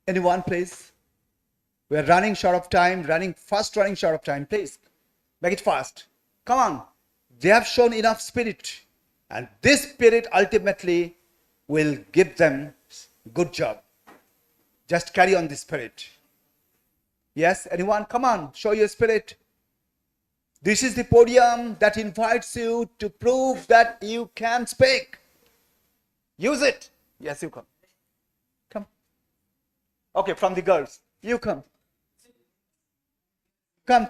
A: Anyone, please? We are running short of time, running short of time. Please, make it fast. Come on. They have shown enough spirit. And this spirit ultimately will give them good job. Just carry on this spirit. Yes, anyone? Come on, show your spirit. This is the podium that invites you to prove that you can speak. Use it. Yes, you come. Come. Okay, from the girls. You come. Come.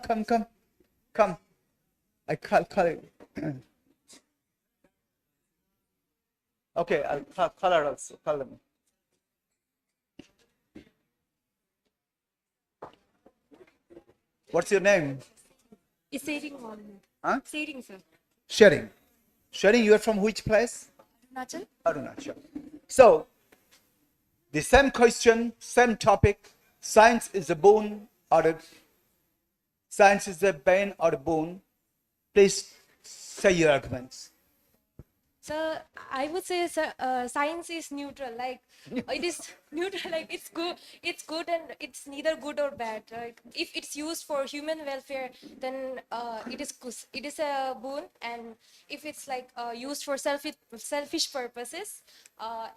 A: I call you. Okay, I'll call her also. Call them. What's your name?
N: It's Sailing on.
A: Huh?
N: Sailing, sir.
A: Sharing. Sharing, you are from which place?
N: Arunachal?
A: Arunachal. So, the same question, same topic. Science is a boon or a science is a bane or a boon. Please say your arguments.
N: Sir, I would say science is neutral. Like it is neutral. Like it's good and it's neither good or bad. Like if it's used for human welfare, then it is a boon. And if it's like used for selfish purposes,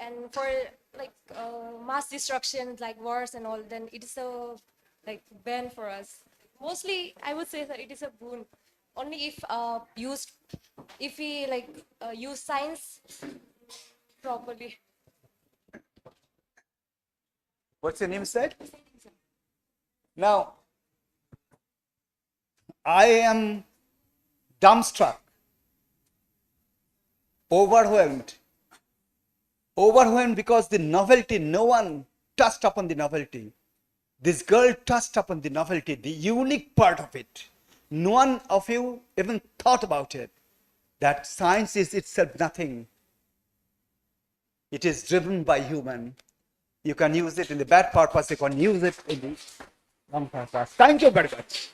N: and for like mass destruction, like wars and all, then it is a like ban for us. Mostly, I would say that it is a boon. Only if we like use science properly.
A: What's your name said? Now, I am dumbstruck, overwhelmed because the novelty, no one touched upon the novelty. This girl touched upon the novelty, the unique part of it. None of you even thought about it, that science is itself nothing. It is driven by human. You can use it in the bad purpose, you can use it in the wrong purpose. Thank you very much.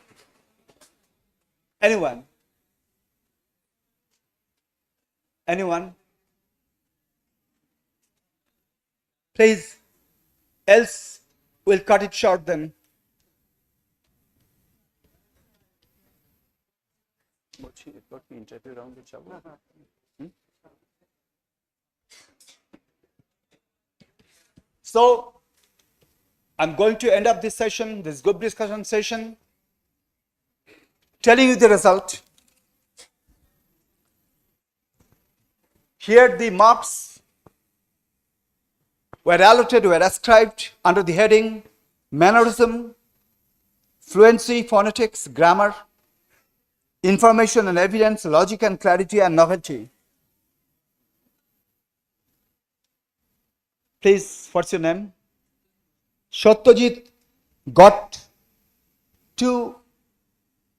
A: Anyone? Anyone? Please, else we'll cut it short then. So, I'm going to end up this session, this group discussion session, telling you the result. Here the marks were allotted, were ascribed under the heading mannerism, fluency, phonetics, grammar, information and evidence, logic and clarity, and novelty. Please, what's your name? Satyajit got 2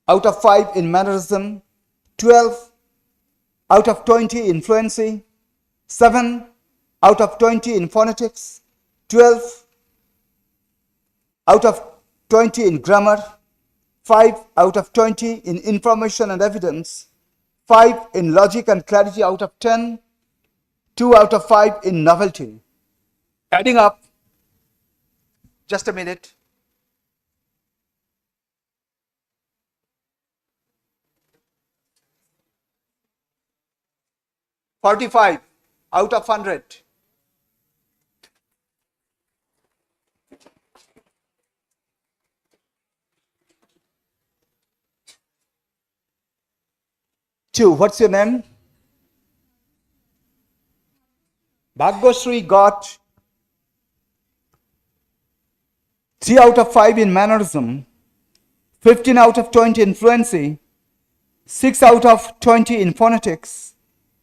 A: out of 5 in mannerism, 12 out of 20 in fluency, 7 out of 20 in phonetics, 12 out of 20 in grammar, 5 out of 20 in information and evidence, 5 in logic and clarity out of 10, 2 out of 5 in novelty. Adding up, just a minute. "45 out of 100. Two, what's your name? Bhagyashree got 3 out of 5 in mannerism, 15 out of 20 in fluency, 6 out of 20 in phonetics,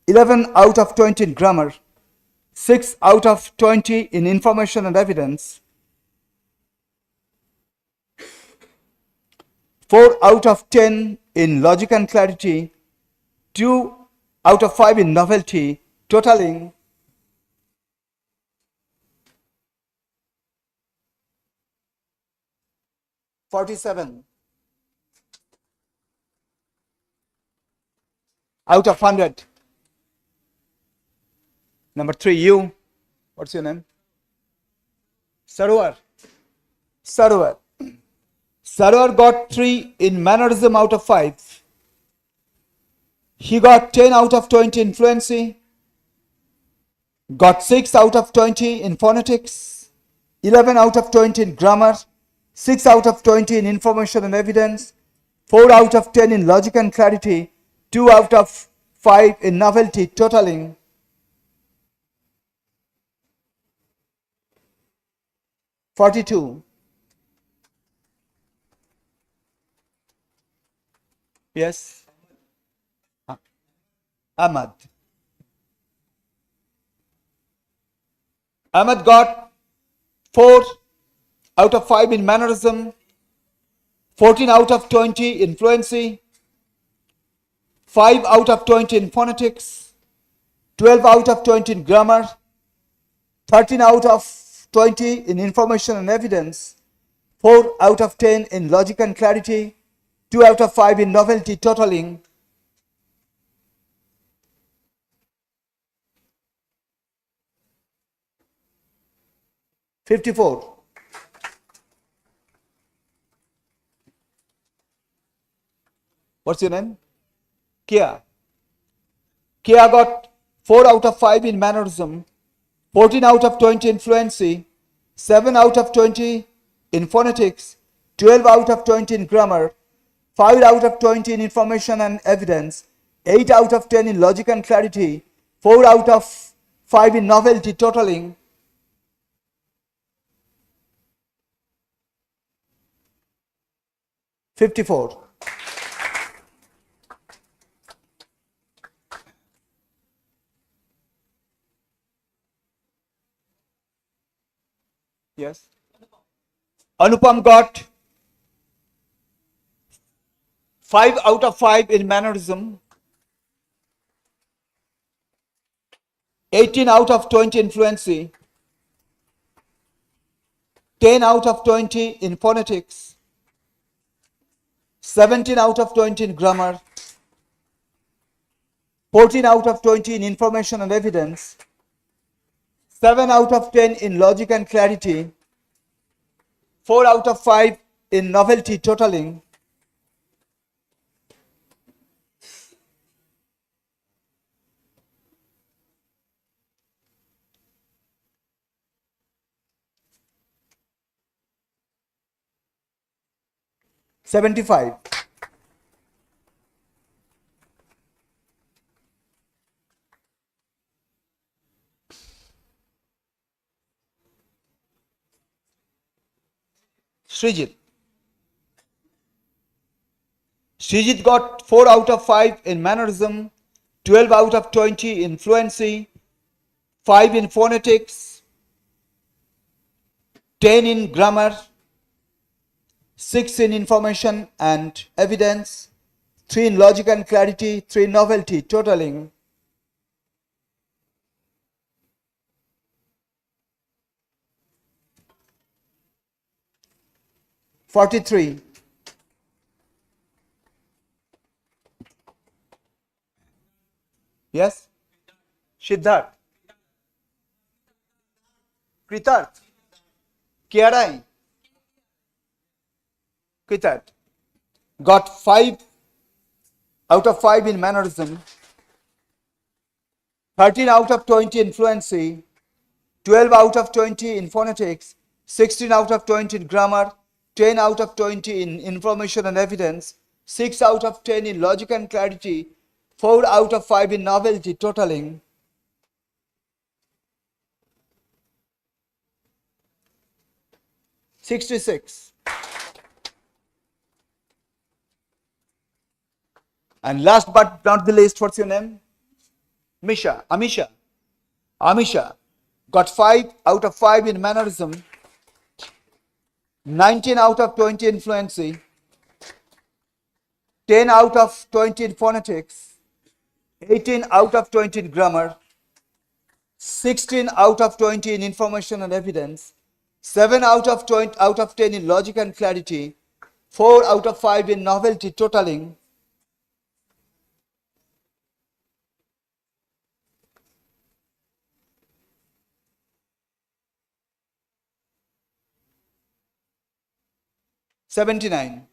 A: 11 out of 20 in grammar, 6 out of 20 in information and evidence, 4 out of 10 in logic and clarity, 2 out of 5 in novelty, totaling 47 out of 100. Number 3, you. What's your name? Sarwar. Sarwar. Sarwar got 3 in mannerism out of 5. He got 10 out of 20 in fluency, got 6 out of 20 in phonetics, 11 out of 20 in grammar, 6 out of 20 in information and evidence, 4 out of 10 in logic and clarity, 2 out of 5 in novelty, totaling 42. Yes? Ahmad. Ahmad got 4 out of 5 in mannerism, 14 out of 20 in fluency, 5 out of 20 in phonetics, 12 out of 20 in grammar, 13 out of 20 in information and evidence, 4 out of 10 in logic and clarity, 2 out of 5 in novelty, totaling 54. What's your name? Kia. Kia got 4 out of 5 in mannerism, 14 out of 20 in fluency, 7 out of 20 in phonetics, 12 out of 20 in grammar, 5 out of 20 in information and evidence, 8 out of 10 in logic and clarity, 4 out of 5 in novelty, totaling 54. Yes. Anupam got 5 out of 5 in mannerism, 18 out of 20 in fluency, 10 out of 20 in phonetics, 17 out of 20 in grammar, 14 out of 20 in information and evidence, 7 out of 10 in logic and clarity, 4 out of 5 in novelty, totaling 75. Srijit. Srijit got 4 out of 5 in mannerism, 12 out of 20 in fluency, 5 in phonetics, 10 in grammar, 6 in information and evidence, 3 in logic and clarity, 3 in novelty, totaling 43. Yes? Siddharth. Kritarth. Kiarai. Kritarth. Got 5 out of 5 in mannerism, 13 out of 20 in fluency, 12 out of 20 in phonetics, 16 out of 20 in grammar, 10 out of 20 in information and evidence, 6 out of 10 in logic and clarity, 4 out of 5 in novelty, totaling 66. And last but not the least, what's your name? Amisha. Amisha got 5 out of 5 in mannerism, 19 out of 20 in fluency, 10 out of 20 in phonetics, 18 out of 20 in grammar, 16 out of 20 in information and evidence, 7 out of 10 in logic and clarity, 4 out of 5 in novelty, totaling 79.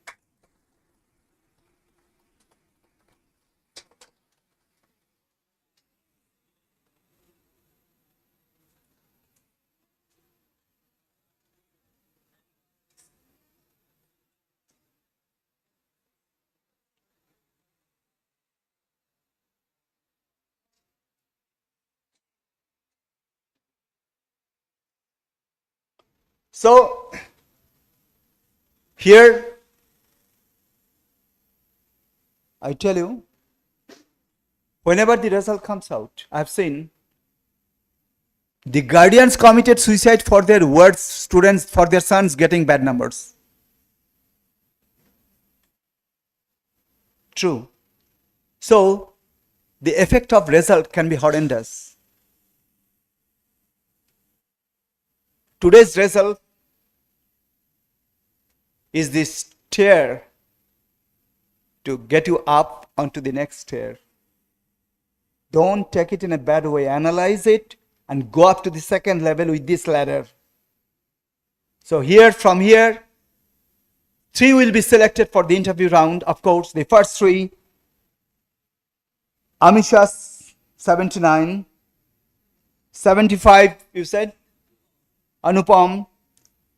A: So here I tell you, whenever the result comes out, I've seen the guardians committed suicide for their words, students, for their sons getting bad numbers. True. So the effect of result can be horrendous. Today's result is the stair to get you up onto the next stair. Don't take it in a bad way. Analyze it and go up to the second level with this ladder. So from here, 3 will be selected for the interview round. Of course, the first 3, Amisha 79, 75 you said, Anupam,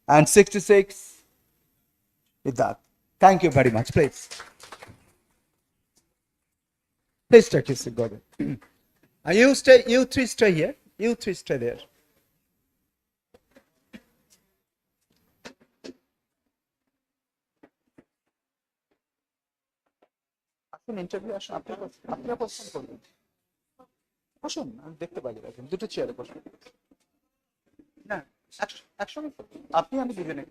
A: and 66 with that. Thank you very much. Please take your seat, Gordon. You 3 stay here. You 3 stay there. আসুন interview আসুন, আপনারা question করবেন। বসুন, আমি দেখতে পাই রাখেন, দুটো চেয়ারে বসুন। না, একসঙ্গে আপনি আমি দুজনে।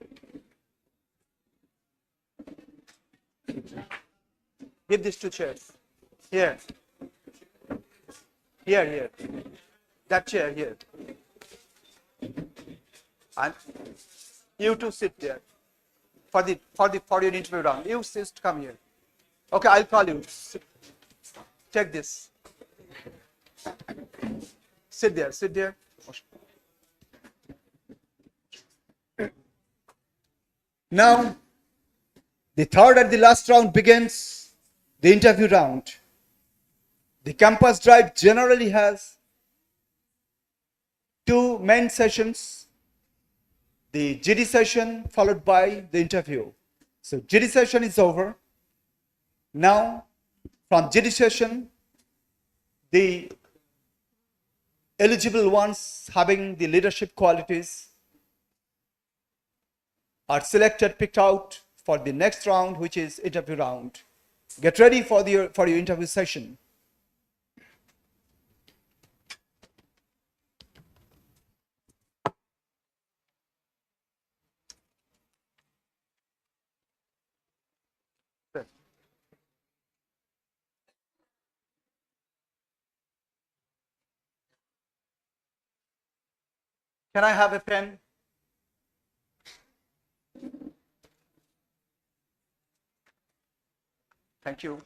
A: Give these 2 chairs. Here. That chair here. And you 2 sit there for your interview round. You just come here. Okay, I'll call you. Take this. Sit there. Now, the third and the last round begins, the interview round. The campus drive generally has 2 main sessions, the GD session followed by the interview. So GD session is over. Now, from GD session, the eligible ones having the leadership qualities are selected, picked out for the next round, which is interview round. Get ready for your interview session. Can I have a pen? Thank you.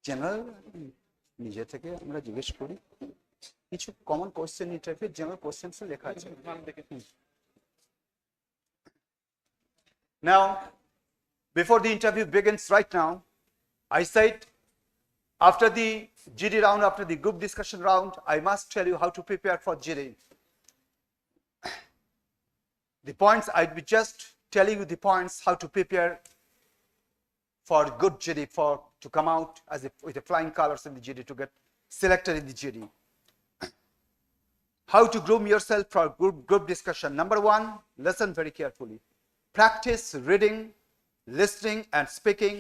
A: General নিজে থেকে আমরা জিজ্ঞেস করি, কিছু common question এই টাইপের general questions লেখা আছে। Now, before the interview begins right now, I said after the GD round, after the group discussion round, I must tell you how to prepare for GD. The points, I'd be just telling you the points how to prepare for good GD, to come out with a flying colors in the GD, to get selected in the GD. How to groom yourself for group discussion. Number 1, listen very carefully. Practice reading, listening and speaking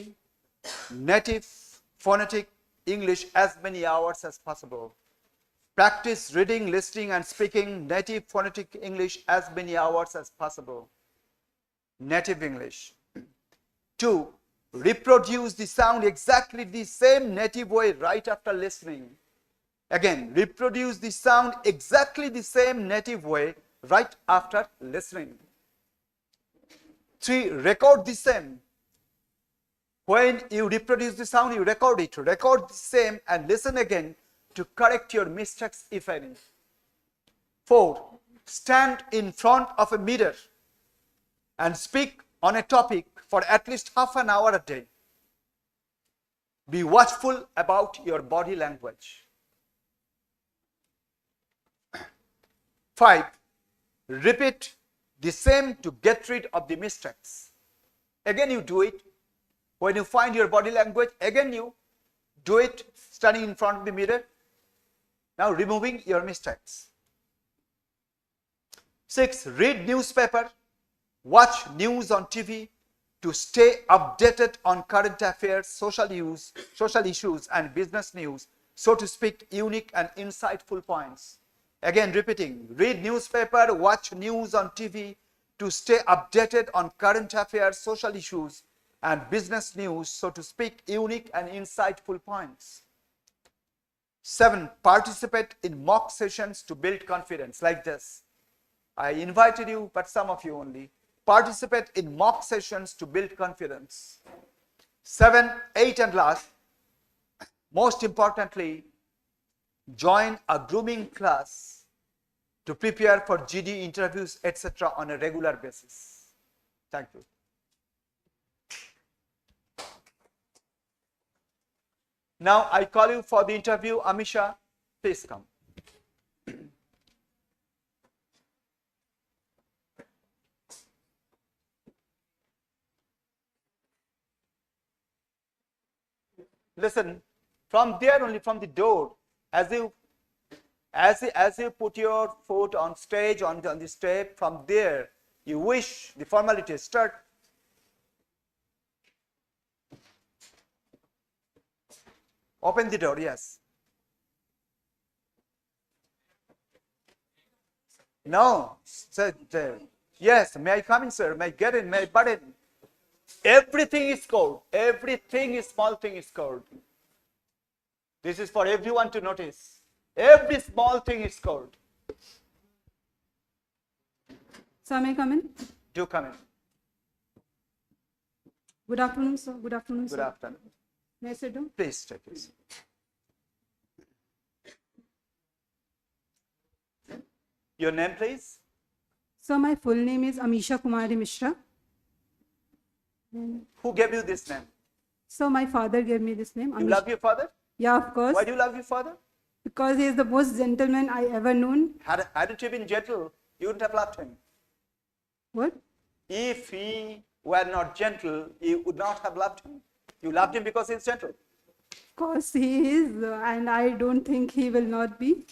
A: native phonetic English as many hours as possible. Practice reading, listening and speaking native phonetic English as many hours as possible. Native English. 2, reproduce the sound exactly the same native way right after listening. Again, reproduce the sound exactly the same native way right after listening. 3, record the same. When you reproduce the sound, you record it. Record the same and listen again to correct your mistakes, if any. 4. Stand in front of a mirror and speak on a topic for at least half an hour a day. Be watchful about your body language. 5. Repeat the same to get rid of the mistakes. Again you do it. When you find your body language, again you do it standing in front of the mirror. Now removing your mistakes. 6. Read newspaper, watch news on TV to stay updated on current affairs, social issues and business news, so to speak, unique and insightful points. Again repeating, read newspaper, watch news on TV to stay updated on current affairs, social issues and business news, so to speak, unique and insightful points. 7. Participate in mock sessions to build confidence, like this. I invited you, but some of you only. Participate in mock sessions to build confidence. 7, 8 and last, most importantly, join a grooming class to prepare for GD interviews, etc. on a regular basis. Thank you. Now I call you for the interview. Amisha, please come. Listen, from there only, from the door, as you put your foot on stage, on the step, from there you wish the formalities start. Open the door, yes. No, sir, yes, may I come in, sir? May I get in? May I butt in? Everything is code. Everything is small thing is code. This is for everyone to notice. Every small thing is code.
C: Sir, may I come in?
A: Do come in.
C: Good afternoon, sir. Good afternoon,
A: Good
C: sir.
A: afternoon.
C: May I sit down?
A: Please take it. Your name, please?
C: Sir, my full name is Amisha Kumari Mishra.
A: Who gave you this name?
C: So my father gave me this name.
A: You love your father?
C: Yeah, of course.
A: Why do you love your father?
C: Because he is the most gentleman I ever known.
A: Hadn't you been gentle, you wouldn't have loved him.
C: What?
A: If he were not gentle, you would not have loved him. You loved him because he's gentle.
C: Of course he is, and I don't think he will not be.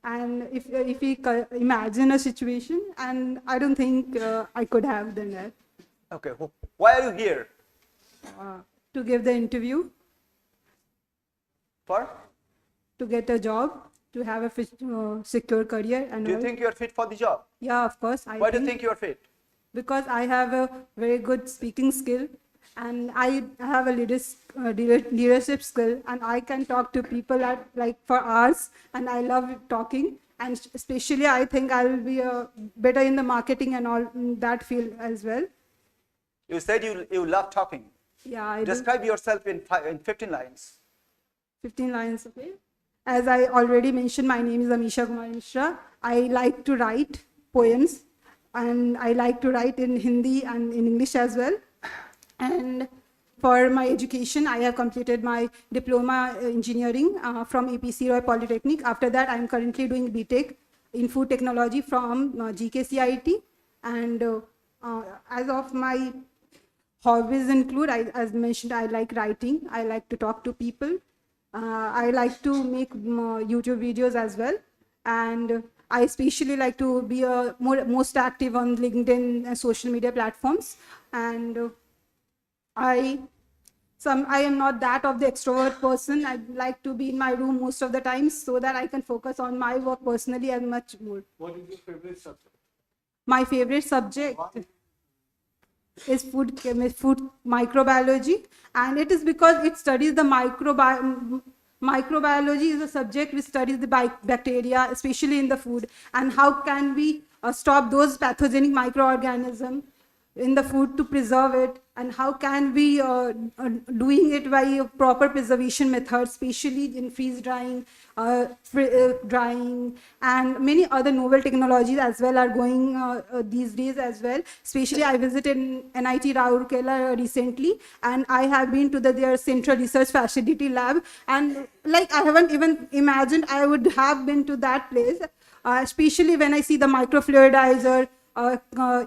C: And if we imagine a situation, and I don't think I could have done that.
A: Okay, why are you here?
C: To give the interview.
A: For?
C: To get a job, to have a secure career. And
A: do you think you are fit for the job?
C: Yeah, of course.
A: Why do you think you are fit?
C: Because I have a very good speaking skill, and I have a leadership skill, and I can talk to people for hours, and I love talking. And especially, I think I will be better in the marketing and all in that field as well.
A: You said you love talking.
C: Yeah, I
A: Describe yourself in 15 lines.
C: 15 lines, okay. As I already mentioned, my name is Amisha Kumar Mishra. I like to write poems, and I like to write in Hindi and in English as well. And for my education, I have completed my diploma engineering from APC Roy Polytechnic. After that, I am currently doing BTech in food technology from GKCIET. And as of my hobbies include, as mentioned, I like writing. I like to talk to people. I like to make YouTube videos as well. And I especially like to be most active on LinkedIn and social media platforms. And I am not that of the extrovert person. I like to be in my room most of the time so that I can focus on my work personally and much more.
O: What is your favorite subject?
C: My favorite subject is food microbiology, and it is because it studies the microbiology is a subject which studies the bacteria, especially in the food, and how can we stop those pathogenic microorganisms in the food to preserve it, and how can we doing it by proper preservation methods, especially in freeze drying, drying, and many other novel technologies as well are going these days as well. Especially I visited NIT Rourkela recently, and I have been to their Central Research Facility Lab, and like I haven't even imagined I would have been to that place, especially when I see the microfluidizer,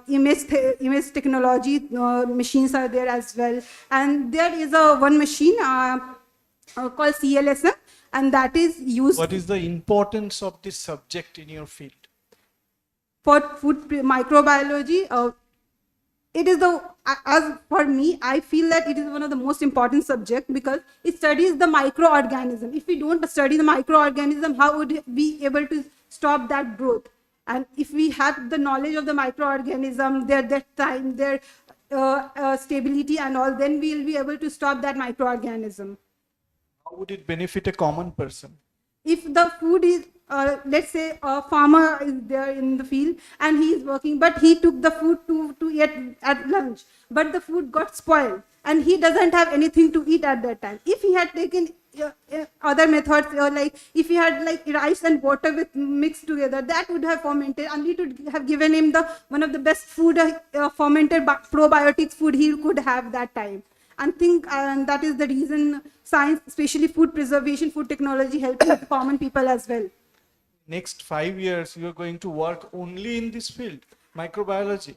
C: image technology machines are there as well. And there is one machine called CLSM, and that is used
O: What is the importance of this subject in your field?
C: for food microbiology. It is as for me, I feel that it is one of the most important subject because it studies the microorganism. If we don't study the microorganism, how would we be able to stop that growth? And if we have the knowledge of the microorganism, their time, their stability and all, then we will be able to stop that microorganism.
O: How would it benefit a common person?
C: If the food is, let's say a farmer is there in the field and he is working, but he took the food to eat at lunch, but the food got spoiled and he doesn't have anything to eat at that time. If he had taken other methods, like if he had like rice and water with mixed together, that would have fermented, and it would have given him the one of the best food, fermented probiotics food he could have that time. And that is the reason science, especially food preservation, food technology, helps common people as well.
O: Next 5 years, you are going to work only in this field, microbiology.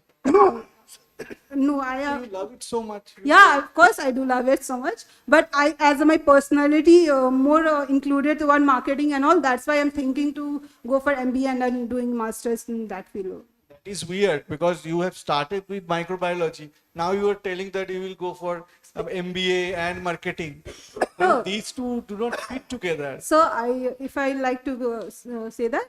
C: No, I
O: You love it so much.
C: yeah, of course I do love it so much, but I, as my personality, more included toward marketing and all. That's why I'm thinking to go for MBA and I'm doing masters in that field.
O: That is weird because you have started with microbiology. Now you are telling that you will go for MBA and marketing.
C: Oh.
O: These two do not fit together.
C: So if I like to say that,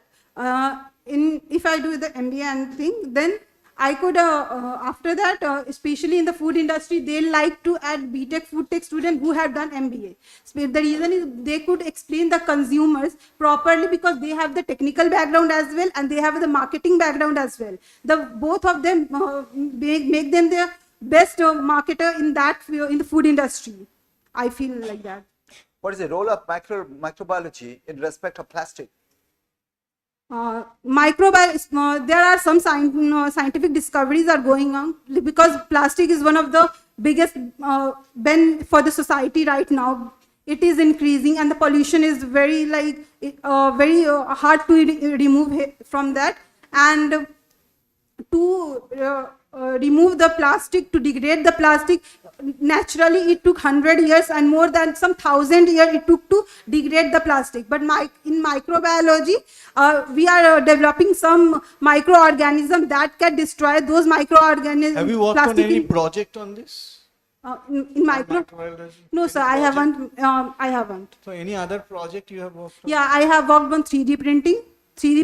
C: if I do the MBA and thing, then I could, after that, especially in the food industry, they like to add BTech food tech student who have done MBA. So the reason is they could explain the consumers properly because they have the technical background as well and they have the marketing background as well. Both of them make them the best marketer in the food industry. I feel like that.
A: What is the role of microbiology in respect of plastic?
C: There are some scientific discoveries are going on because plastic is one of the biggest ben for the society right now. It is increasing and the pollution is very hard to remove from that. And to remove the plastic, to degrade the plastic, naturally it took 100 years and more than some 1,000 years it took to degrade the plastic. But in microbiology, we are developing some microorganism that can destroy those microorganisms.
O: Have you worked on any project on this?
C: In microbiology? No, sir, I haven't.
O: So any other project you have worked on?
C: Yeah, I have worked on 3D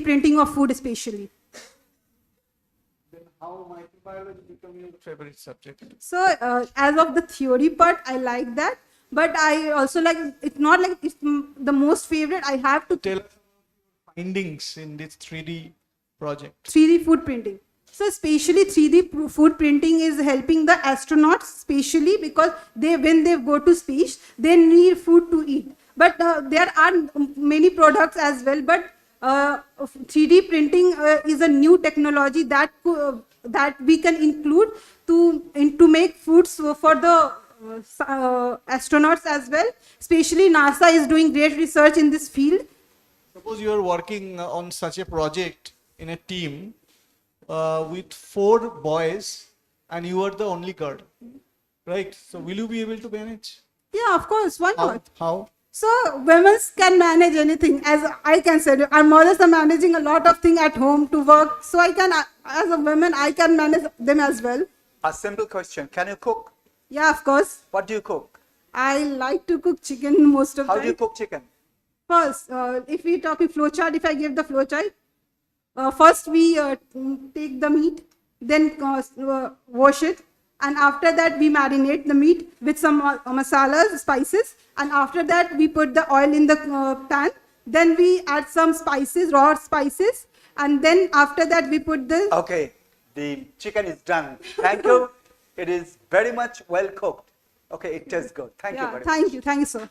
C: printing of food especially.
O: How microbiology become your favorite subject?
C: So as of the theory part, I like that, but I also like, it's not like it's the most favorite. I have to
O: tell us findings in this 3D project.
C: 3D food printing. So especially 3D food printing is helping the astronauts, especially because when they go to space, they need food to eat. But there are many products as well, but 3D printing is a new technology that we can include to make foods for the astronauts as well. Especially NASA is doing great research in this field.
O: Suppose you are working on such a project in a team with 4 boys and you are the only girl, right? So will you be able to manage?
C: Yeah, of course. Why not?
O: How?
C: So women can manage anything, as I can say. Our mothers are managing a lot of things at home to work. So I can, as a woman, I can manage them as well.
A: A simple question: can you cook?
C: Yeah, of course.
A: What do you cook?
C: I like to cook chicken most of the time.
A: How do you cook chicken?
C: First, if we talk in flowchart, if I give the flowchart, first we take the meat, then wash it. And after that, we marinate the meat with some masalas, spices. And after that, we put the oil in the pan. Then we add some spices, raw spices. And then after that, we put the...
A: Okay. The chicken is done. Thank you. It is very much well cooked. Okay, it tastes good. Thank you
C: Yeah,
A: very
C: thank
A: much.
C: you. Thank you, sir.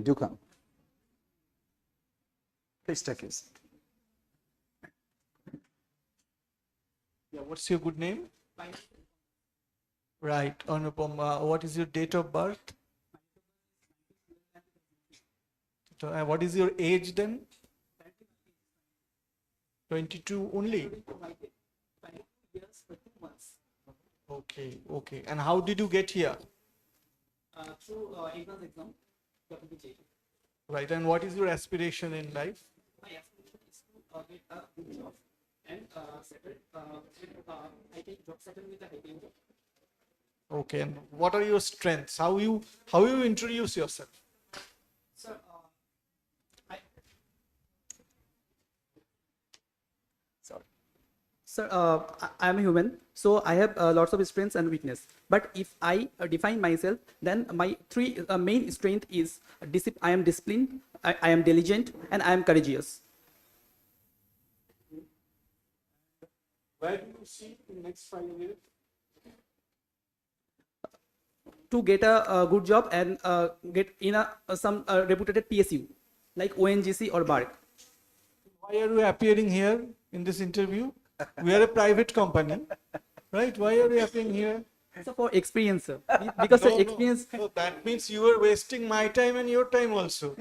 A: Do come. Please take your seat.
O: Yeah, what's your good name? Right, Anupam. What is your date of birth? So, what is your age then? 22 only. Okay, okay. And how did you get here?
D: Through entrance exam, WPJ.
O: Right, and what is your aspiration in life?
D: My aspiration is to get a good job and settle. I can job settle with a high paying job.
O: Okay, and what are your strengths? How you introduce yourself?
D: Sir,
A: Sorry.
D: Sir, I am a human, so I have lots of strengths and weakness. But if I define myself, then my three main strength is I am disciplined, I am diligent, and I am courageous.
O: Where do you see in next 5 years?
D: To get a good job and get in some reputed PSU like ONGC or BARC.
O: Why are you appearing here in this interview? We are a private company, right? Why are you appearing here?
D: So for experience, sir. Because
O: No,
D: experience.
O: no, that means you are wasting my time and your time also.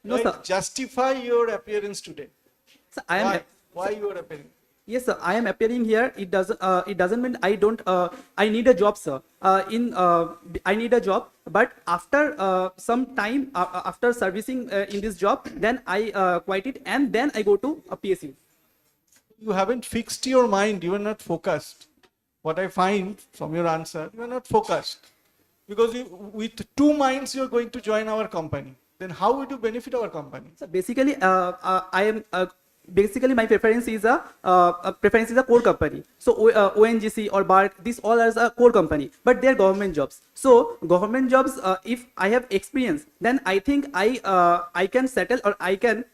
D: No,
O: Right?
D: sir.
O: Justify your appearance today.
D: So I am.
O: Why you are appearing?
D: Yes, sir. I am appearing here. It doesn't mean I don't. I need a job, sir. I need a job. But after some time, after servicing in this job, then I quit it and then I go to a PSU.
O: You haven't fixed your mind. You are not focused. What I find from your answer, you are not focused. Because with two minds, you are going to join our company. Then how would you benefit our company?
D: So basically, I am. Basically, my preference is a core company. So ONGC or BARC, these all are a core company, but they are government jobs. So government jobs, if I have experience, then I think I can settle, or I can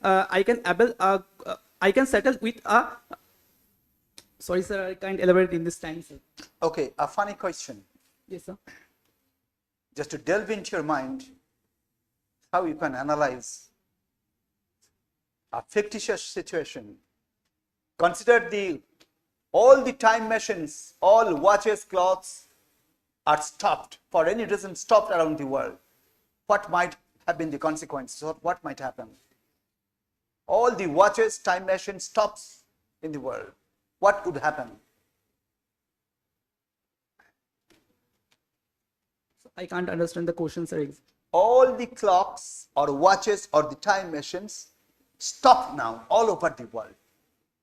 D: settle with a. Sorry, sir, I can't elaborate in this time, sir.
A: Okay, a funny question.
D: Yes, sir.
A: Just to delve into your mind, how you can analyze a fictitious situation. Consider all the time machines, all watches, clocks are stopped for any reason, stopped around the world. What might have been the consequences? What might happen? All the watches, time machine stops in the world. What would happen?
D: I can't understand the question, sir.
A: All the clocks or watches or the time machines stop now all over the world.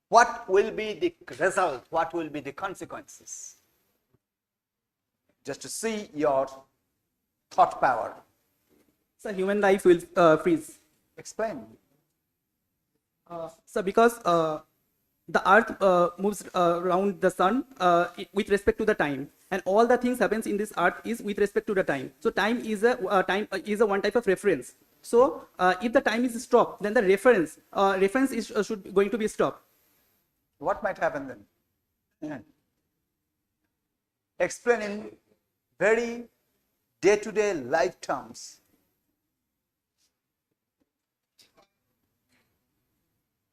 A: What will be the result? What will be the consequences? Just to see your thought power.
D: So human life will freeze.
A: Explain.
D: So because the earth moves around the sun with respect to the time, and all the things happens in this earth is with respect to the time. So time is a one type of reference. So if the time is stopped, then the reference is should going to be stopped.
A: What might happen then? Yeah. Explain in very day-to-day life terms.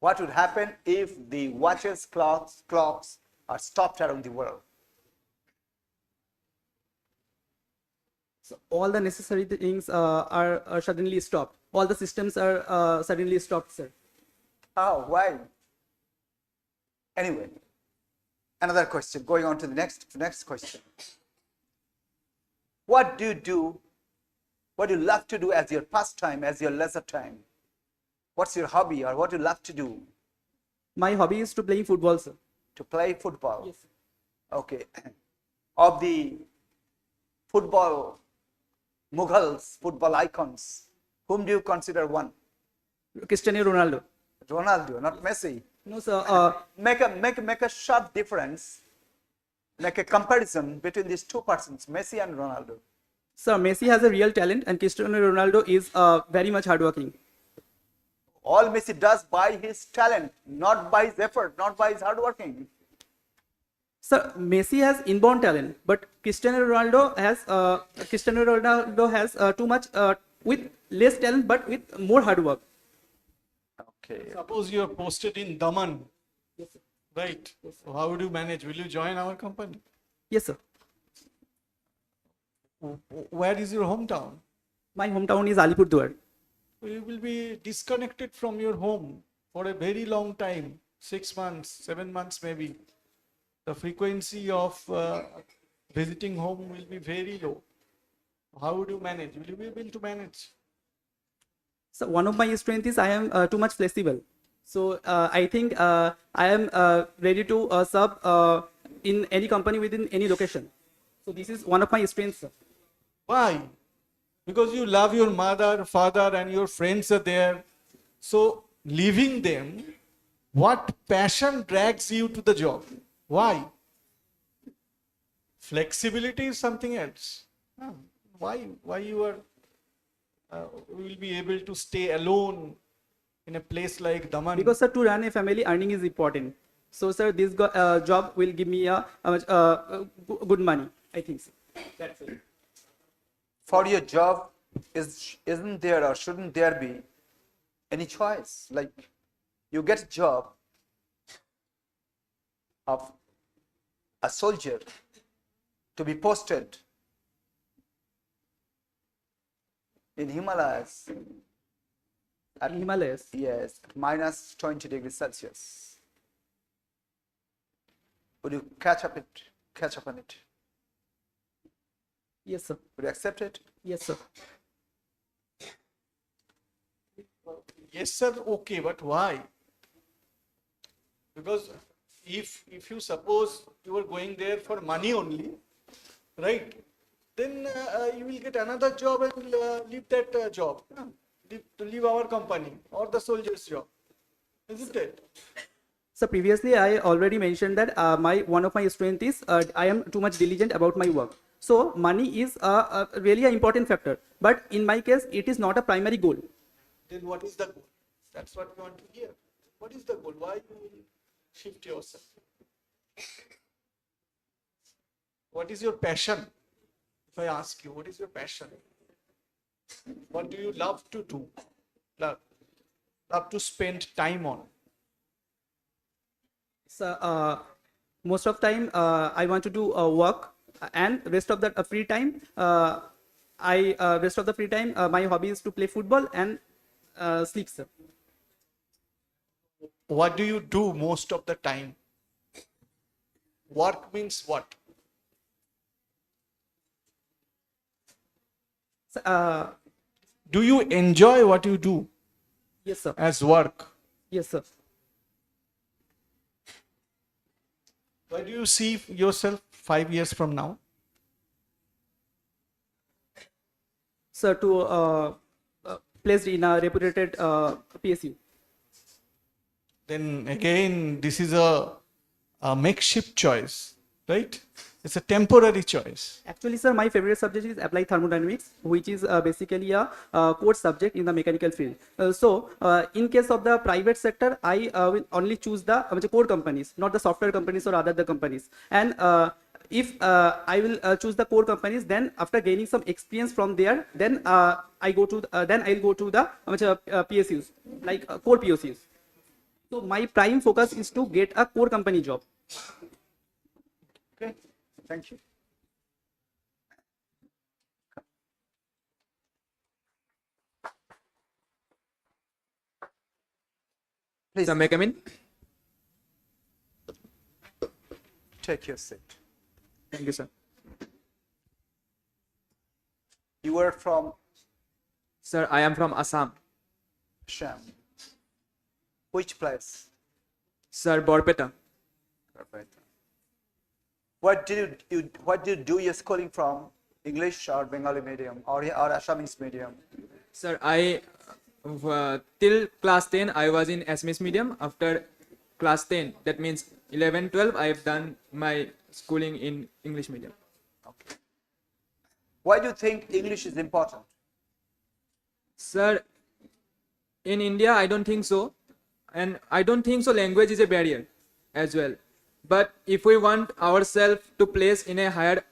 A: What would happen if the watches, clocks are stopped around the world?
D: So all the necessary things are suddenly stopped. All the systems are suddenly stopped, sir.
A: How? Why? Anyway, another question. Going on to the next question. What do you do? What do you love to do as your pastime, as your leisure time? What's your hobby, or what do you love to do?
D: My hobby is to playing football, sir.
A: To play football?
D: Yes.
A: Okay. Of the football Mughals, football icons, whom do you consider one?
D: Cristiano Ronaldo.
A: Ronaldo, not Messi.
D: No, sir.
A: Make a sharp difference. Make a comparison between these two persons, Messi and Ronaldo.
D: Sir, Messi has a real talent and Cristiano Ronaldo is very much hardworking.
A: All Messi does by his talent, not by his effort, not by his hard working.
D: Sir, Messi has inborn talent, but Cristiano Ronaldo has too much with less talent, but with more hard work.
A: Okay.
O: Suppose you are posted in Daman, right? So how would you manage? Will you join our company?
D: Yes, sir.
O: Where is your hometown?
D: My hometown is Alipurdwar.
O: You will be disconnected from your home for a very long time, 6 months, 7 months maybe. The frequency of visiting home will be very low. How would you manage? Will you be able to manage?
D: So one of my strengths is I am too much flexible. So I think I am ready to serve in any company within any location. So this is one of my strengths, sir.
O: Why? Because you love your mother, father, and your friends are there. So leaving them, what passion drags you to the job? Why? Flexibility is something else. Why you are will be able to stay alone in a place like Daman?
D: Because sir, to run a family, earning is important. So sir, this job will give me a good money, I think so. That's it.
A: For your job, isn't there or shouldn't there be any choice? Like you get a job of a soldier to be posted in Himalayas. At
D: Himalayas?
A: Yes, at minus 20 degrees Celsius. Would you catch up on it?
D: Yes, sir.
A: Would you accept it?
D: Yes, sir.
O: Yes, sir, okay, but why? Because if you suppose you are going there for money only, right, then you will get another job and leave that job, leave our company or the soldier's job, isn't it?
D: So previously I already mentioned that one of my strengths is I am too much diligent about my work. So money is really an important factor, but in my case it is not a primary goal.
O: Then what is the goal? That's what we want to hear. What is the goal? Why you will shift yourself? What is your passion? If I ask you, what is your passion? What do you love to do? Love to spend time on?
D: So most of time I want to do work, and rest of the free time my hobby is to play football and sleep, sir.
O: What do you do most of the time? Work means what?
D: So,
O: do you enjoy what you do?
D: Yes, sir.
O: As work?
D: Yes, sir.
O: Where do you see yourself 5 years from now?
D: Sir, to placed in a reputed PSU.
O: Then again, this is a makeshift choice, right? It's a temporary choice.
D: Actually, sir, my favorite subject is applied thermodynamics, which is basically a core subject in the mechanical field. So, in case of the private sector, I will only choose the core companies, not the software companies or other companies. And if I will choose the core companies, then after gaining some experience from there, then I'll go to the PSUs, like core POCs. So my prime focus is to get a core company job.
A: Okay, thank you.
J: Please. Sir, may I come in?
A: Take your seat.
J: Thank you, sir.
A: You are from?
J: Sir, I am from Assam.
A: Assam. Which place?
J: Sir, Borpeta.
A: What did you do your schooling from? English or Bengali medium or Assamese medium?
J: Sir, I till class 10 I was in Assamese medium. After class 10, that means 11, 12, I have done my schooling in English medium.
A: Okay. Why do you think English is important?
J: Sir, in India, I don't think so. And I don't think so language is a barrier as well. But if we want ourselves to place in a higher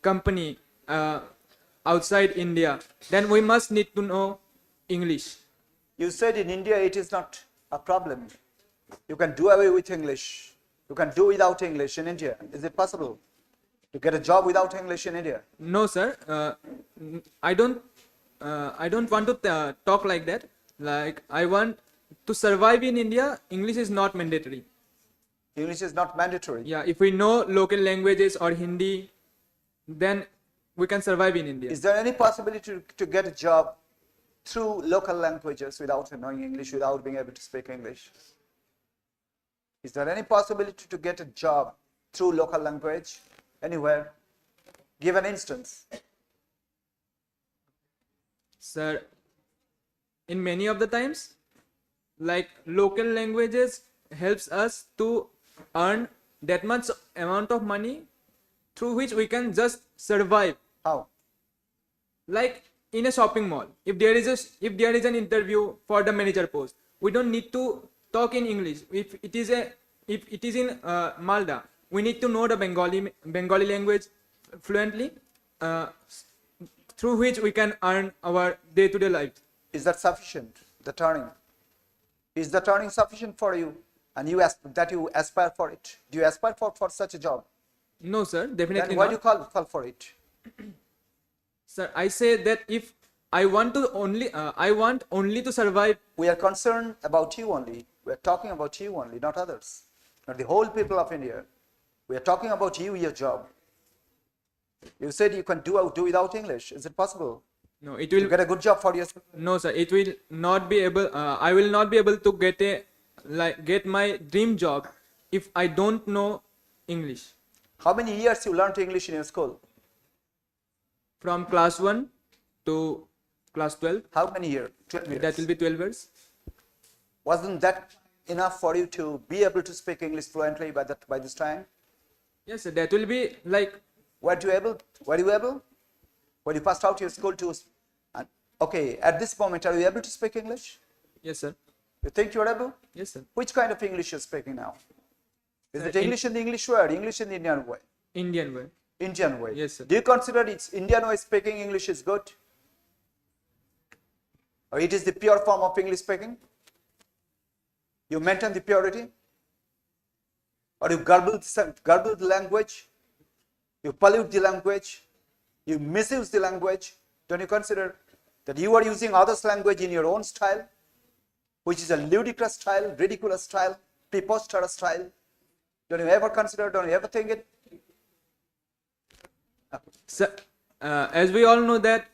J: company outside India, then we must need to know English.
A: You said in India it is not a problem. You can do away with English. You can do without English in India. Is it possible to get a job without English in India?
J: No, sir. I don't want to talk like that. Like, I want to survive in India. English is not mandatory.
A: English is not mandatory.
J: Yeah, if we know local languages or Hindi, then we can survive in India.
A: Is there any possibility to get a job through local languages without knowing English, without being able to speak English? Is there any possibility to get a job through local language anywhere? Give an instance.
J: Sir, in many of the times, like, local languages helps us to earn that much amount of money through which we can just survive.
A: How?
J: Like in a shopping mall, if there is an interview for the manager post, we don't need to talk in English. If it is in Malda, we need to know the Bengali language fluently, through which we can earn our day-to-day life.
A: Is that sufficient? The turning. Is the turning sufficient for you? And you aspire for it? Do you aspire for such a job?
J: No, sir, definitely
A: Then why
J: not.
A: do you call for it?
J: Sir, I say that if I want only to survive.
A: We are concerned about you only. We are talking about you only, not others, not the whole people of India. We are talking about you, your job. You said you can do without English. Is it possible?
J: No, it will
A: get a good job for yourself.
J: No, sir, it will not be able. I will not be able to get my dream job if I don't know English.
A: How many years you learned English in your school?
J: From class 1 to class 12.
A: How many years? 12 years.
J: That will be 12 years.
A: Wasn't that enough for you to be able to speak English fluently by this time?
J: Yes, sir, that will be like.
A: Were you able? When you passed out your school okay, at this moment, are you able to speak English?
J: Yes, sir.
A: You think you're able?
J: Yes, sir.
A: Which kind of English you're speaking now? Is it English in the English way or English in the Indian way?
J: Indian way.
A: Indian way.
J: Yes, sir.
A: Do you consider it's Indian way speaking English is good? Or it is the pure form of English speaking? You maintain the purity? Or you garble the language? You pollute the language? You misuse the language? Don't you consider that you are using others' language in your own style, which is a ludicrous style, ridiculous style, preposterous style? Don't you ever consider, don't you ever think it?
J: Sir, as we all know that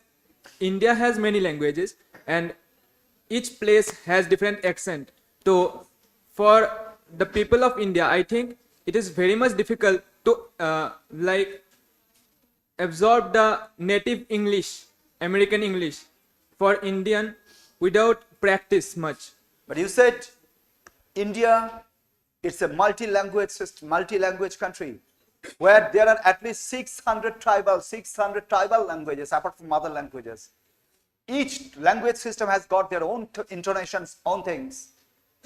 J: India has many languages and each place has different accent. So for the people of India, I think it is very much difficult to absorb the native English, American English for Indian without practice much.
A: But you said India, it's a multi-language system, multi-language country where there are at least 600 tribal languages apart from other languages. Each language system has got their own intonations, own things.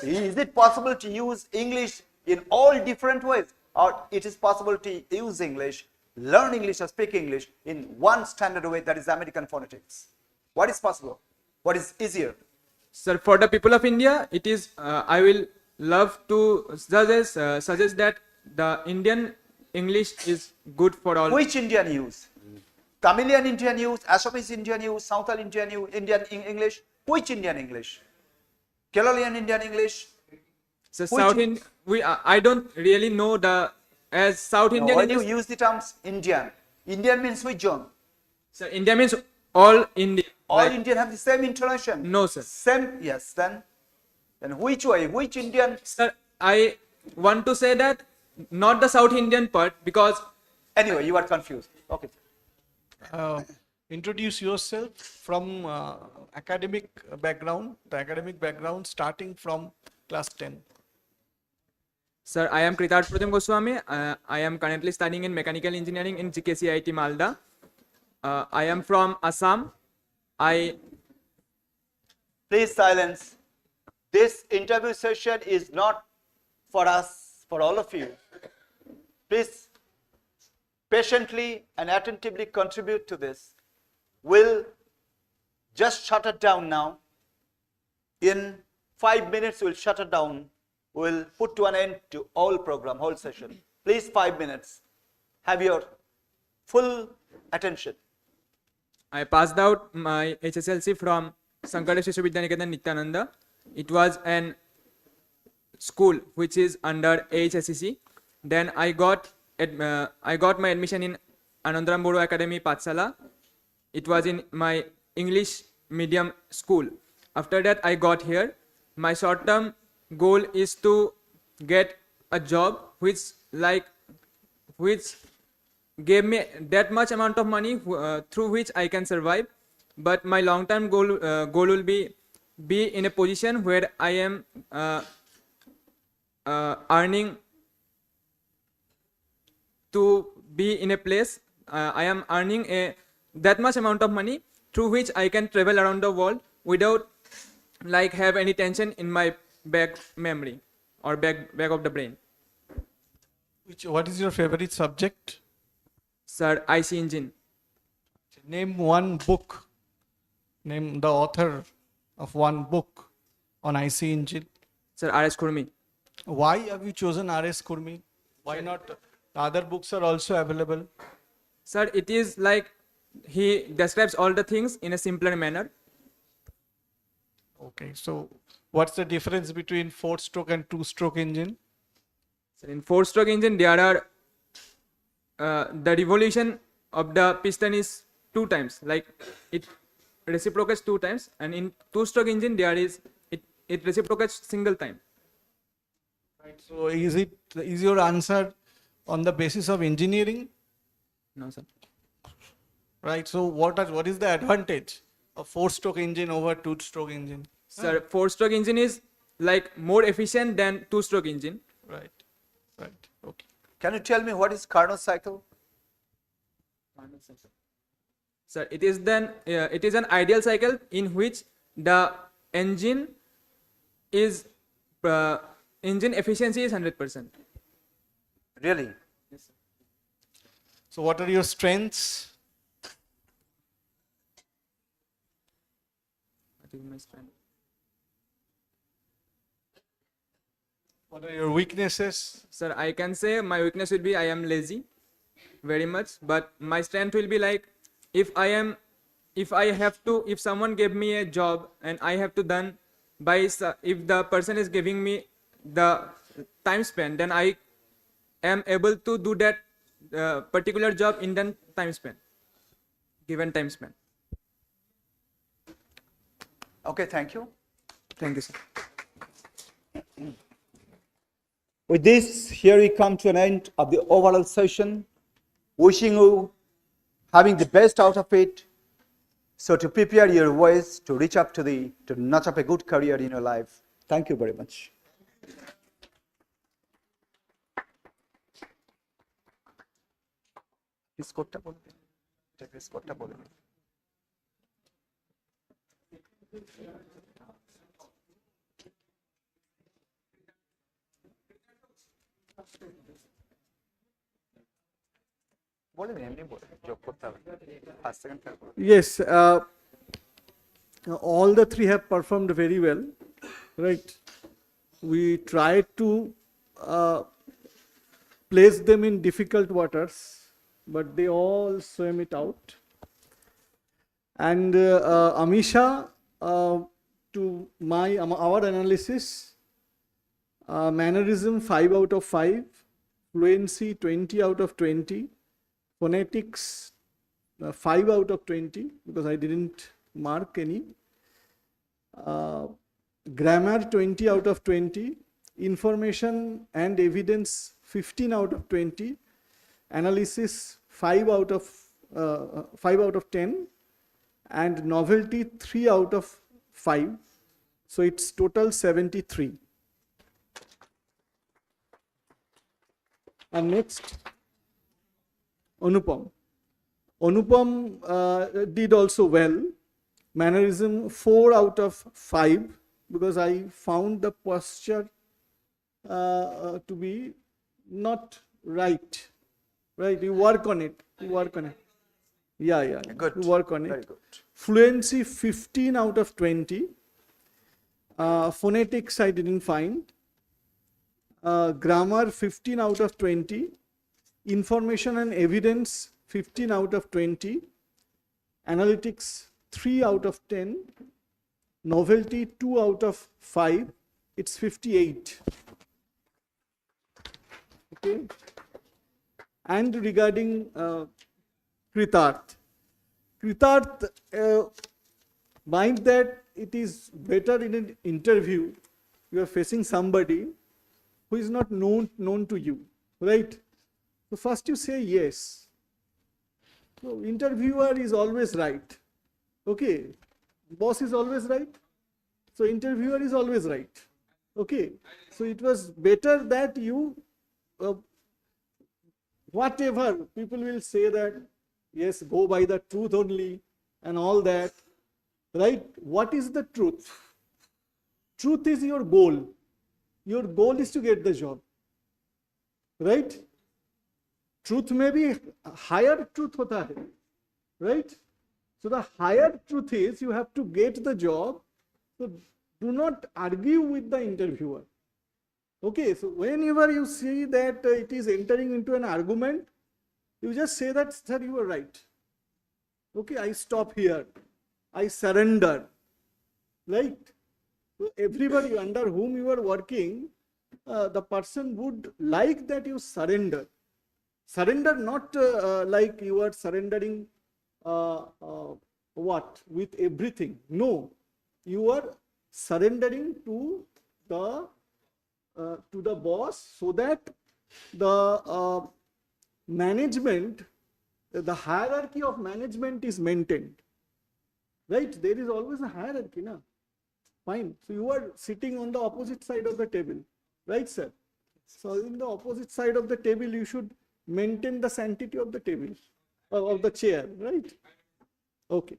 A: Is it possible to use English in all different ways, or it is possible to use English, learn English or speak English in one standard way, that is American phonetics? What is possible? What is easier?
J: Sir, for the people of India, it is. I will love to suggest that the Indian English is good for all.
A: Which Indian use? Tamilian Indian use, Assamese Indian use, Southern Indian use, Indian English? Which Indian English? Keralian Indian English?
J: So I don't really know South Indian
A: When
J: English.
A: you use the terms Indian, Indian means which zone?
J: Sir, India means all India.
A: All Indian have the same intonation.
J: No, sir.
A: Same, yes. Then which way? Which Indian?
J: Sir, I want to say that not the South Indian part, because.
A: Anyway, you are confused. Okay.
O: Introduce yourself from academic background. The academic background starting from class 10.
J: Sir, I am Kritarth Pratim Goswami. I am currently studying in mechanical engineering in GKCIET Malda. I am from Assam. I
A: Please silence. This interview session is not for us, for all of you. Please patiently and attentively contribute to this. We'll just shut it down now. In 5 minutes, we'll shut it down. We'll put to an end to all program, whole session. Please, 5 minutes. Have your full attention.
J: I passed out my HSLC from Sankaresh Vishwavidyaniketan Nityananda. It was an school which is under AHSCC. Then I got my admission in Anandaram Bodo Academy, Patsala. It was in my English medium school. After that, I got here. My short-term goal is to get a job which gave me that much amount of money through which I can survive. But my long-term goal will be in a position where I am earning to be in a place I am earning that much amount of money through which I can travel around the world without have any tension in my back memory or back of the brain.
O: What is your favorite subject?
J: Sir, IC engine.
O: Name one book. Name the author of one book on IC engine.
J: Sir, R.S. Khurmi.
O: Why have you chosen R.S. Khurmi? Why not? The other books are also available.
J: Sir, it is he describes all the things in a simpler manner.
O: Okay, so what's the difference between 4-stroke and 2-stroke engine?
J: So in 4-stroke engine, there are the revolution of the piston is 2 times, it reciprocates 2 times, and in 2-stroke engine there is it reciprocates single time.
O: Right. So is your answer on the basis of engineering?
J: No, sir.
O: Right. So what is the advantage of 4-stroke engine over 2-stroke engine?
J: Sir, 4-stroke engine is more efficient than 2-stroke engine.
O: Right. Right. Okay.
A: Can you tell me what is Carnot cycle?
J: Sir, it is an ideal cycle in which the engine efficiency is 100%.
A: Really?
J: Yes, sir.
O: So what are your strengths?
J: What is my strength?
O: What are your weaknesses?
J: Sir, I can say my weakness will be I am lazy very much, but my strength will be if someone gave me a job and I have to done if the person is giving me the time span, then I am able to do that particular job in the given time span.
A: Okay, thank you.
J: Thank you, sir.
A: With this, here we come to an end of the overall session. Wishing you having the best out of it. So to prepare your voice to reach up to notch up a good career in your life. Thank you very much.
O: Yes, all the three have performed very well, right? We tried to place them in difficult waters, but they all swam it out. And Amisha, to our analysis, mannerism 5 out of 5, fluency 20 out of 20, phonetics 5 out of 20 because I didn't mark any, grammar 20 out of 20, information and evidence 15 out of 20, analysis 5 out of 10, and novelty 3 out of 5. So it's total 73. And next, Anupam. Anupam did also well. Mannerism 4 out of 5 because I found the posture to be not right. Right, you work on it. You work on it. Yeah.
A: Good.
O: You work on it.
A: Very good.
O: Fluency 15 out of 20. Phonetics I didn't find. Grammar 15 out of 20. Information and evidence 15 out of 20. Analytics 3 out of 10. Novelty 2 out of 5. It's 58. Okay. And regarding Kritarth, mind that it is better in an interview, you are facing somebody who is not known to you, right? So first you say yes. So interviewer is always right. Okay. Boss is always right. So interviewer is always right. Okay. So it was better that you whatever people will say that yes, go by the truth only and all that, right? What is the truth? Truth is your goal. Your goal is to get the job, right? Truth may be higher truth hota hai, right? So the higher truth is you have to get the job. So do not argue with the interviewer. Okay, so whenever you see that it is entering into an argument, you just say that, sir, you are right. Okay, I stop here. I surrender. Right? So everybody under whom you are working, the person would like that you surrender. Surrender not like you are surrendering what? With everything. No, you are surrendering to the boss so that the management, the hierarchy of management is maintained. Right? There is always a hierarchy, na? Fine. So you are sitting on the opposite side of the table. Right, sir? So in the opposite side of the table, you should maintain the sanctity of the table, of the chair. Right? Okay.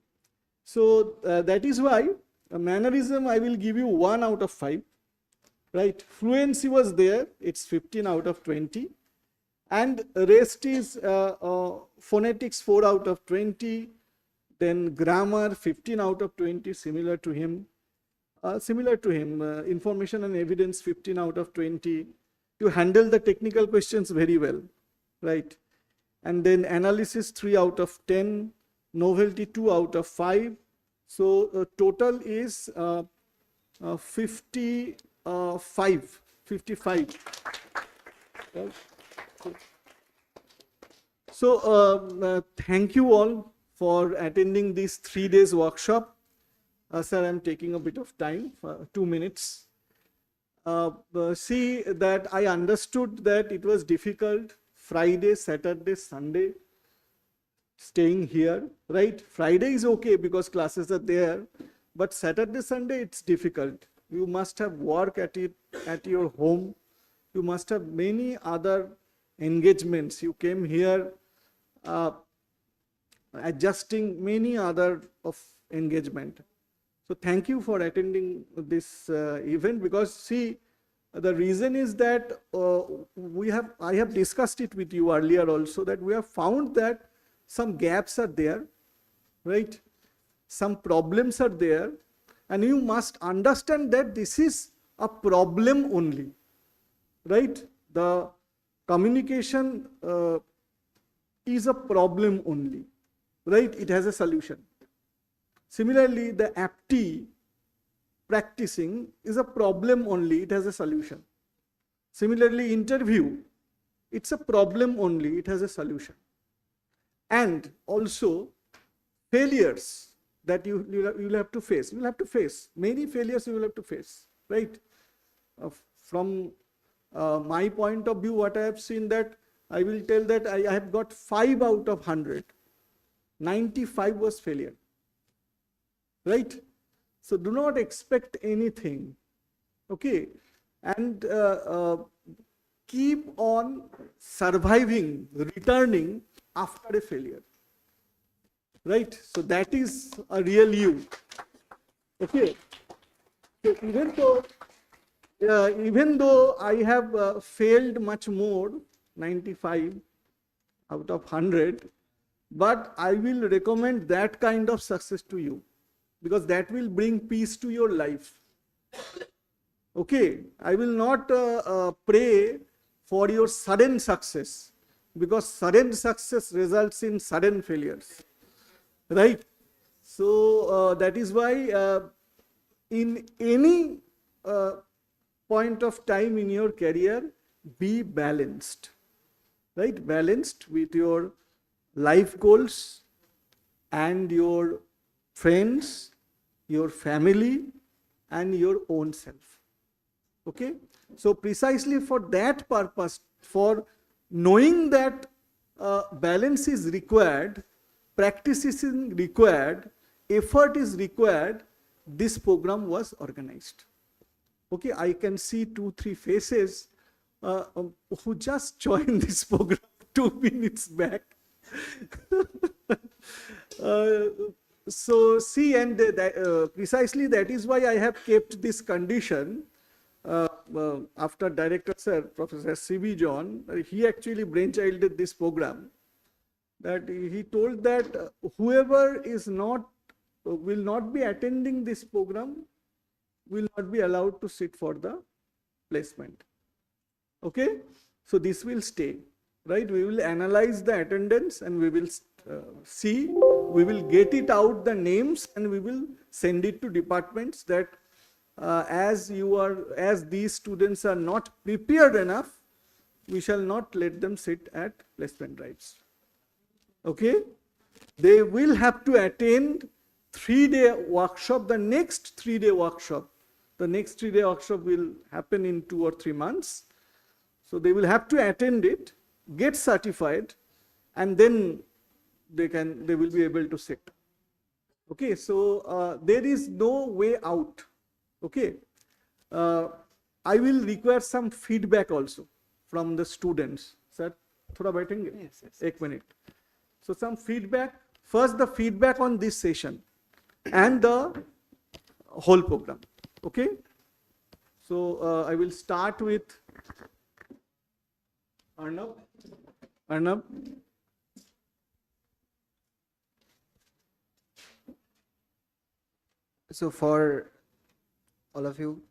O: So that is why mannerism, I will give you 1 out of 5. Right, fluency was there, it's 15 out of 20, and rest is phonetics 4 out of 20, then grammar 15 out of 20, similar to him, information and evidence 15 out of 20. You handle the technical questions very well, right? And then analysis 3 out of 10, novelty 2 out of 5. So total is 55. Right. So thank you all for attending this 3 days workshop. Sir, I'm taking a bit of time, 2 minutes. See that I understood that it was difficult Friday, Saturday, Sunday staying here, right? Friday is okay because classes are there, but Saturday, Sunday it's difficult. You must have work at your home. You must have many other engagements. You came here adjusting many other of engagement. So thank you for attending this event, because see, the reason is that I have discussed it with you earlier also, that we have found that some gaps are there, right? Some problems are there. And you must understand that this is a problem only, right? The communication is a problem only, right? It has a solution. Similarly, the aptly practicing is a problem only, it has a solution. Similarly, interview, it's a problem only, it has a solution. And also failures that you will have to face. You will have to face many failures. You will have to face, right? From my point of view, what I have seen, that I will tell that I have got 5 out of 100. 95 was failure, right? So do not expect anything, okay? And keep on surviving, returning after a failure. right? So that is a real you. Okay. So even though I have failed much more, 95 out of 100, but I will recommend that kind of success to you, because that will bring peace to your life. Okay, I will not pray for your sudden success, because sudden success results in sudden failures, right? So that is why in any point of time in your career, be balanced, right? Balanced with your life goals and your friends, your family, and your own self. Okay, so precisely for that purpose, for knowing that balance is required, practice is required, effort is required, this program was organized. Okay, I can see 2-3 faces who just joined this program 2 minutes back. So see, and precisely that is why I have kept this condition. After Director Sir, Professor C.B. John, he actually brainchilded this program, that he told that whoever is not, will not be attending this program will not be allowed to sit for the placement. Okay, so this will stay, right? We will analyze the attendance and we will see, we will get it out, the names, and we will send it to departments that as these students are not prepared enough, we shall not let them sit at placement drives. Okay, they will have to attend 3-day workshop, the next 3-day workshop. The next 3-day workshop will happen in 2 or 3 months. So they will have to attend it, get certified, and then they will be able to sit. Okay, so there is no way out. Okay, I will require some feedback also from the students. Sir, thoda baithenge? Yes. 1 minute. So some feedback. First, the feedback on this session and the whole program. Okay. So I will start with Arnab. Arnab.
K: So for all of you,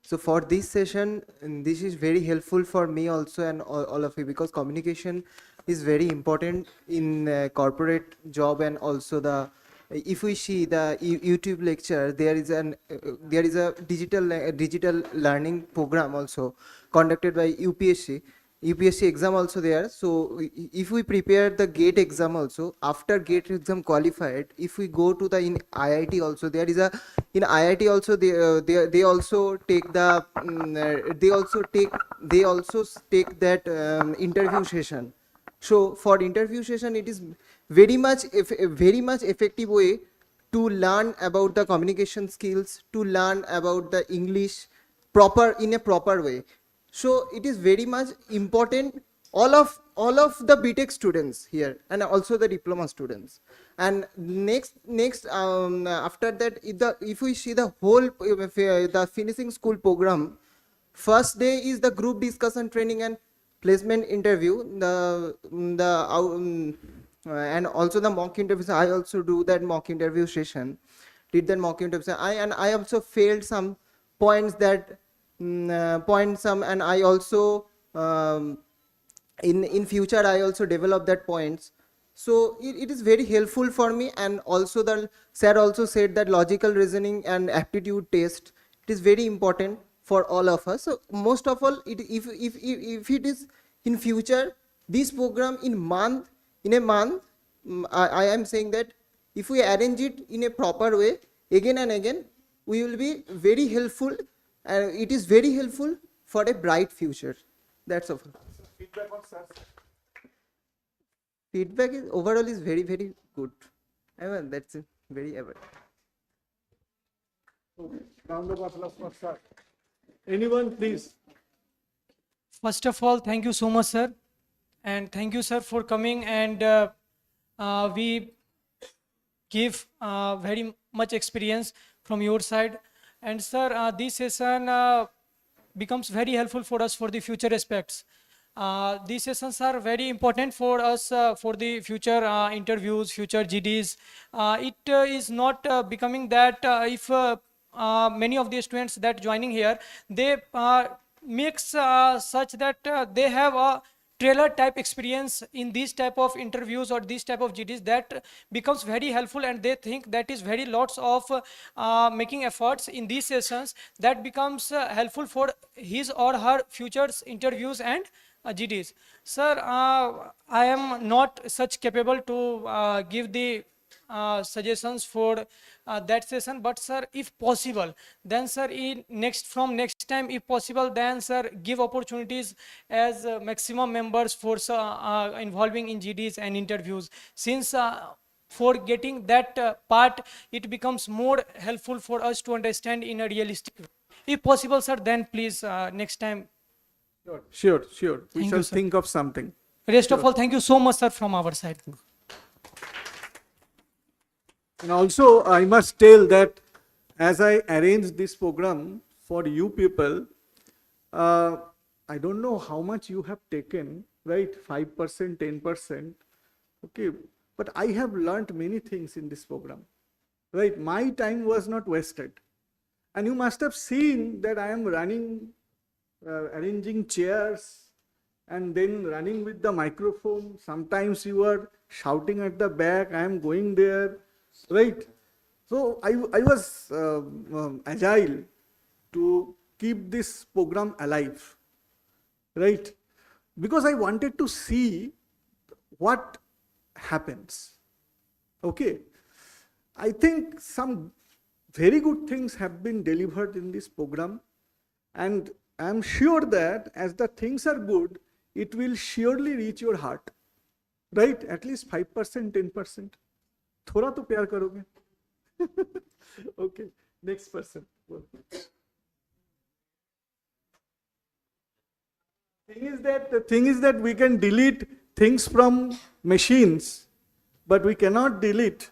K: so for this session, this is very helpful for me also and all of you, because communication is very important in corporate job, and also if we see the YouTube lecture, there is a digital learning program also conducted by UPSC exam also there. So if we prepare the GATE exam also, after GATE exam qualified, if we go to the in IIT also, there is a in IIT also they also take the they also take that interview session. So for interview session, it is very much effective way to learn about the communication skills, to learn about the English in a proper way. So it is very much important, all of the BTech students here and also the diploma students. And next after that, if we see the whole the finishing school program, first day is the group discussion training and placement interview, and also the mock interviews. I also do that mock interview session, I also failed some points and I also in future I also develop that points. So it is very helpful for me. And also the sir also said that logical reasoning and aptitude test, it is very important for all of us. So most of all, if it is in future, this program in a month, I am saying that if we arrange it in a proper way again and again, we will be very helpful, and it is very helpful for a bright future. That's all.
O: Feedback on sir.
K: Feedback is overall is very good. I mean, that's very ever.
O: Round of applause for sir. Anyone, please.
M: First of all, thank you so much, sir. And thank you, sir, for coming. And we give very much experience from your side. And sir, this session becomes very helpful for us for the future aspects. These sessions are very important for us for the future interviews, future GDs. It is not becoming that if many of the students that joining here, they makes such that they have a trailer type experience in these type of interviews or these type of GDs that becomes very helpful, and they think that is very lots of making efforts in these sessions that becomes helpful for his or her futures interviews and GDs. Sir, I am not such capable to give the suggestions for that session, but sir, if possible, then sir, from next time, if possible, then sir, give opportunities as maximum members for involving in GDs and interviews, since for getting that part, it becomes more helpful for us to understand in a realistic way. If possible, sir, then please next time.
O: Sure. We
M: Thank
O: shall
M: you, sir.
O: think of something.
M: Rest of all, thank you so much, sir, from our side.
O: And also, I must tell that as I arranged this program for you people, I don't know how much you have taken, right? 5%, 10%. Okay. But I have learnt many things in this program, right? My time was not wasted. And you must have seen that I am running, arranging chairs, and then running with the microphone. Sometimes you are shouting at the back, I am going there, right? So I was agile to keep this program alive, right? Because I wanted to see what happens. Okay. I think some very good things have been delivered in this program, and I am sure that as the things are good, it will surely reach your heart, right? At least 5%, 10%. थोड़ा तो प्यार करोगे. Okay, next person. The thing is that we can delete things from machines, but we cannot delete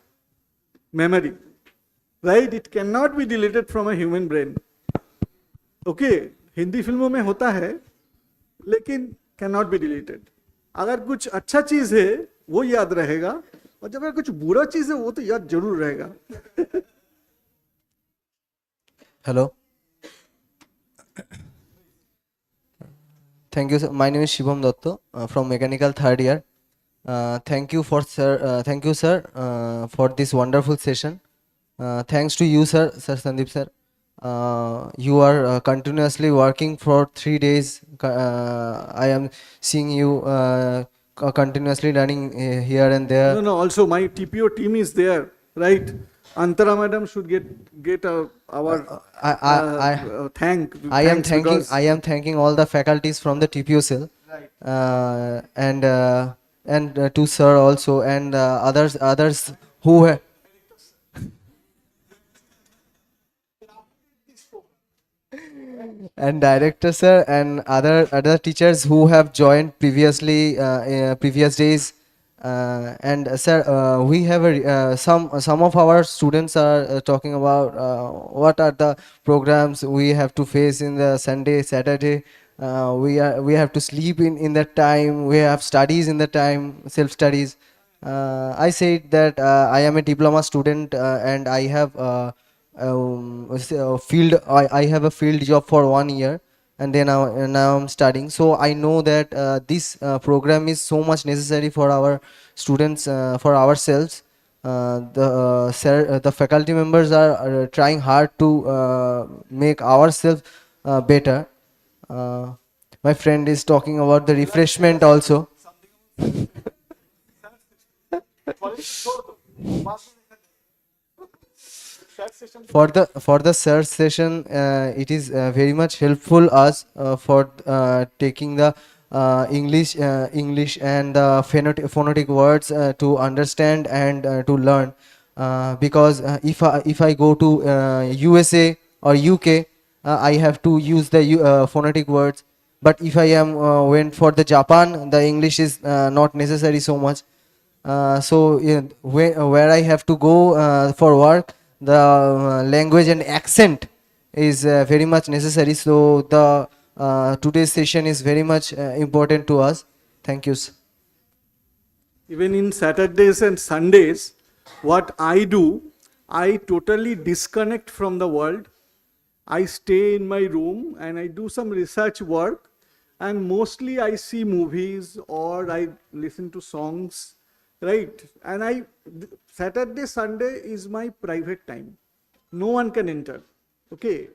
O: memory, right? It cannot be deleted from a human brain. Okay, Hindi फिल्मों में होता है, लेकिन cannot be deleted. अगर कुछ अच्छा चीज है वो याद रहेगा, और जब अगर कुछ बुरा चीज है वो तो याद जरूर रहेगा.
K: Hello. Thank you, sir. My name is Shivam Dotto from Mechanical third year. Thank you, sir, for this wonderful session. Thanks to you, sir Sandeep sir. You are continuously working for 3 days. I am seeing you continuously running here and there.
O: No. Also, my TPO team is there, right? Antara madam should get our thank.
K: I am thanking all the faculties from the TPO cell,
O: right.
K: And to sir also, and others who have. And director sir and other teachers who have joined previously previous days, and sir, we have some of our students are talking about what are the programs we have to face in the Sunday, Saturday. We have to sleep in that time. We have studies in the time, self studies. I said that I am a diploma student and I have I have a field job for 1 year, and then now I'm studying. So I know that this program is so much necessary for our students, for ourselves. The faculty members are trying hard to make ourselves better. My friend is talking about the refreshment also. For the search session, it is very much helpful us for taking the English and the phonetic words to understand and to learn. Because if I go to USA or UK, I have to use the phonetic words. But if I am went for the Japan, the English is not necessary so much. So where I have to go for work, the language and accent is very much necessary. So the today's session is very much important to us. Thank you, sir.
O: Even in Saturdays and Sundays, what I do, I totally disconnect from the world. I stay in my room and I do some research work, and mostly I see movies or I listen to songs, right? And Saturday, Sunday is my private time. No one can enter. Okay.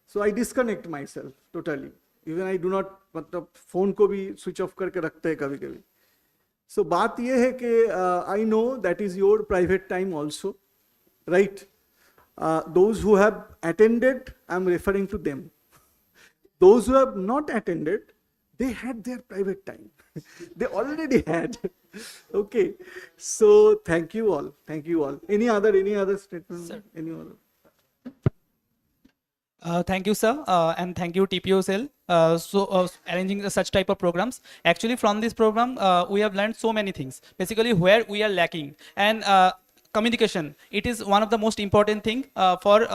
O: So I disconnect myself totally. Even I do not, मतलब phone को भी switch off करके रखते हैं कभी कभी. So बात ये है कि I know that is your private time also, right? Those who have attended, I'm referring to them. Those who have not attended, they had their private time. They already had. Okay. So thank you all. Thank you all. Any other statement?
D: Sir.
O: Any other?
D: Thank you, sir, and thank you, TPOCL, arranging such type of programs. Actually, from this program, we have learned so many things. Basically, where we are lacking, and communication. It is one of the most important thing for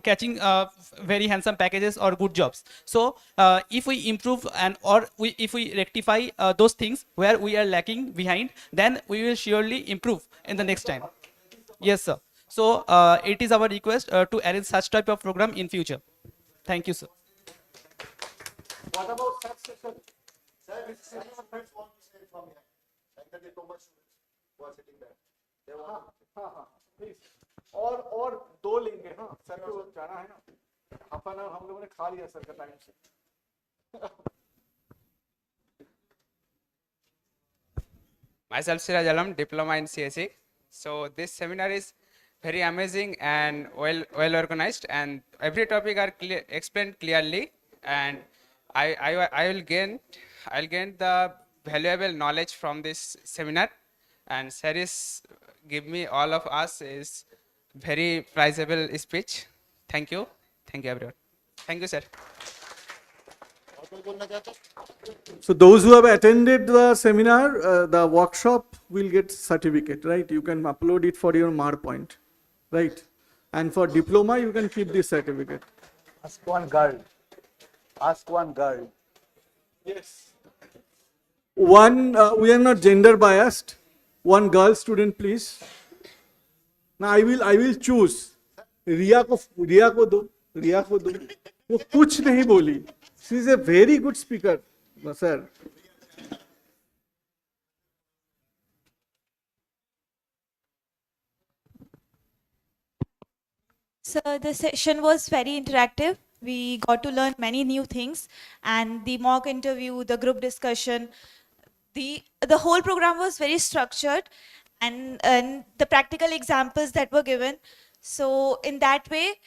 D: catching very handsome packages or good jobs. So, if we improve if we rectify those things where we are lacking behind, then we will surely improve in the next time. Yes, sir. So it is our request to arrange such type of program in future. Thank you, sir.
O: What about such session? Sir, if anyone friends want to say from here, like the diploma students who are sitting there. They want please. और दो लेंगे हाँ sir को जाना है ना half an hour हम लोगों ने खा लिया सर का टाइम से.
P: Myself Siraj Alam, diploma in CSE. So this seminar is very amazing and well organized, and every topic are explained clearly, and I will gain the valuable knowledge from this seminar, and sir is give me all of us is very prizable speech. Thank you everyone. Thank you, sir.
O: So those who have attended the seminar, the workshop will get certificate, right? You can upload it for your mark point, right? And for diploma, you can keep this certificate.
A: Ask one girl. Ask one girl.
O: Yes. One, we are not gender biased. One girl student, please. Now I will choose. रिया को दो. वो कुछ नहीं बोली. She is a very good speaker, sir.
Q: So the session was very interactive. We got to learn many new things, and the mock interview, the group discussion, the whole program was very structured, and the practical examples that were given. So in that way,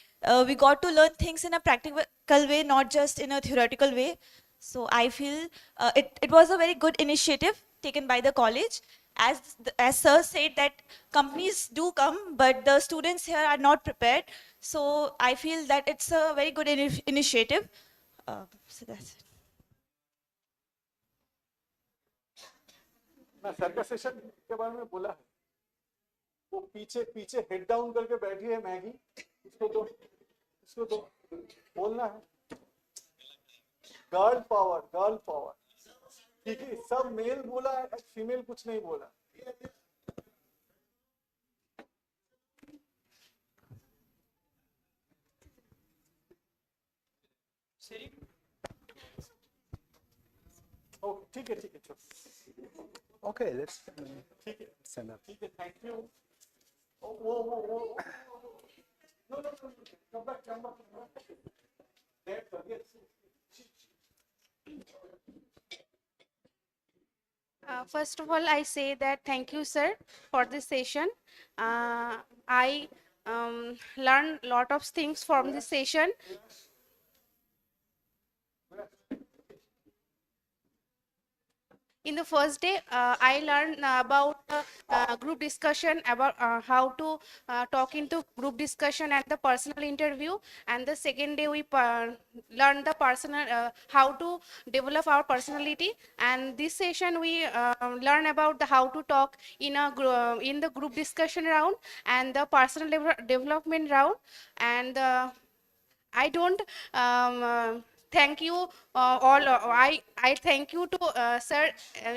Q: we got to learn things in a practical way, not just in a theoretical way. So I feel it was a very good initiative taken by the college. As sir said that companies do come, but the students here are not prepared. So I feel that it's a very good initiative. So that's it.
O: ना sir का session के बारे में बोला है. वो पीछे head down करके बैठी है मैगी. इसको तो बोलना है. Girl power. ठीक है, सब मेल बोला है, फीमेल कुछ नहीं बोला. ठीक है चलो.
A: Okay, let's
O: ठीक है.
A: stand up.
O: ठीक है, थैंक यू. वो. No, come back. There, yes.
R: First of all, I say that thank you, sir, for this session. I learned a lot of things from this session. In the first day, I learned about group discussion, about how to talk into group discussion and the personal interview. And the second day, we learned the personal how to develop our personality. And this session, we learn about the how to talk in a in the group discussion round and the personal development round. And I don't thank you all. I thank you to sir,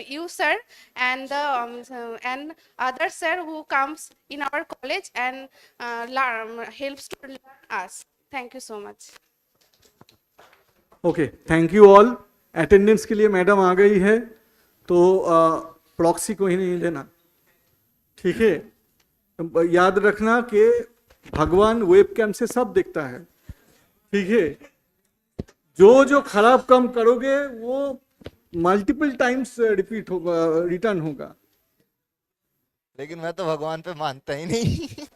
R: you sir, and the and other sir who comes in our college and helps to learn us. Thank you so much.
O: Okay, thank you all. Attendance के लिए madam आ गई है, तो proxy को ही नहीं लेना, ठीक है. याद रखना कि भगवान वेबकैम से सब दिखता है, ठीक है. जो खराब काम करोगे वो मल्टीपल टाइम्स रिपीट होगा, रिटर्न होगा.
B: लेकिन मैं तो भगवान पे मानता ही नहीं.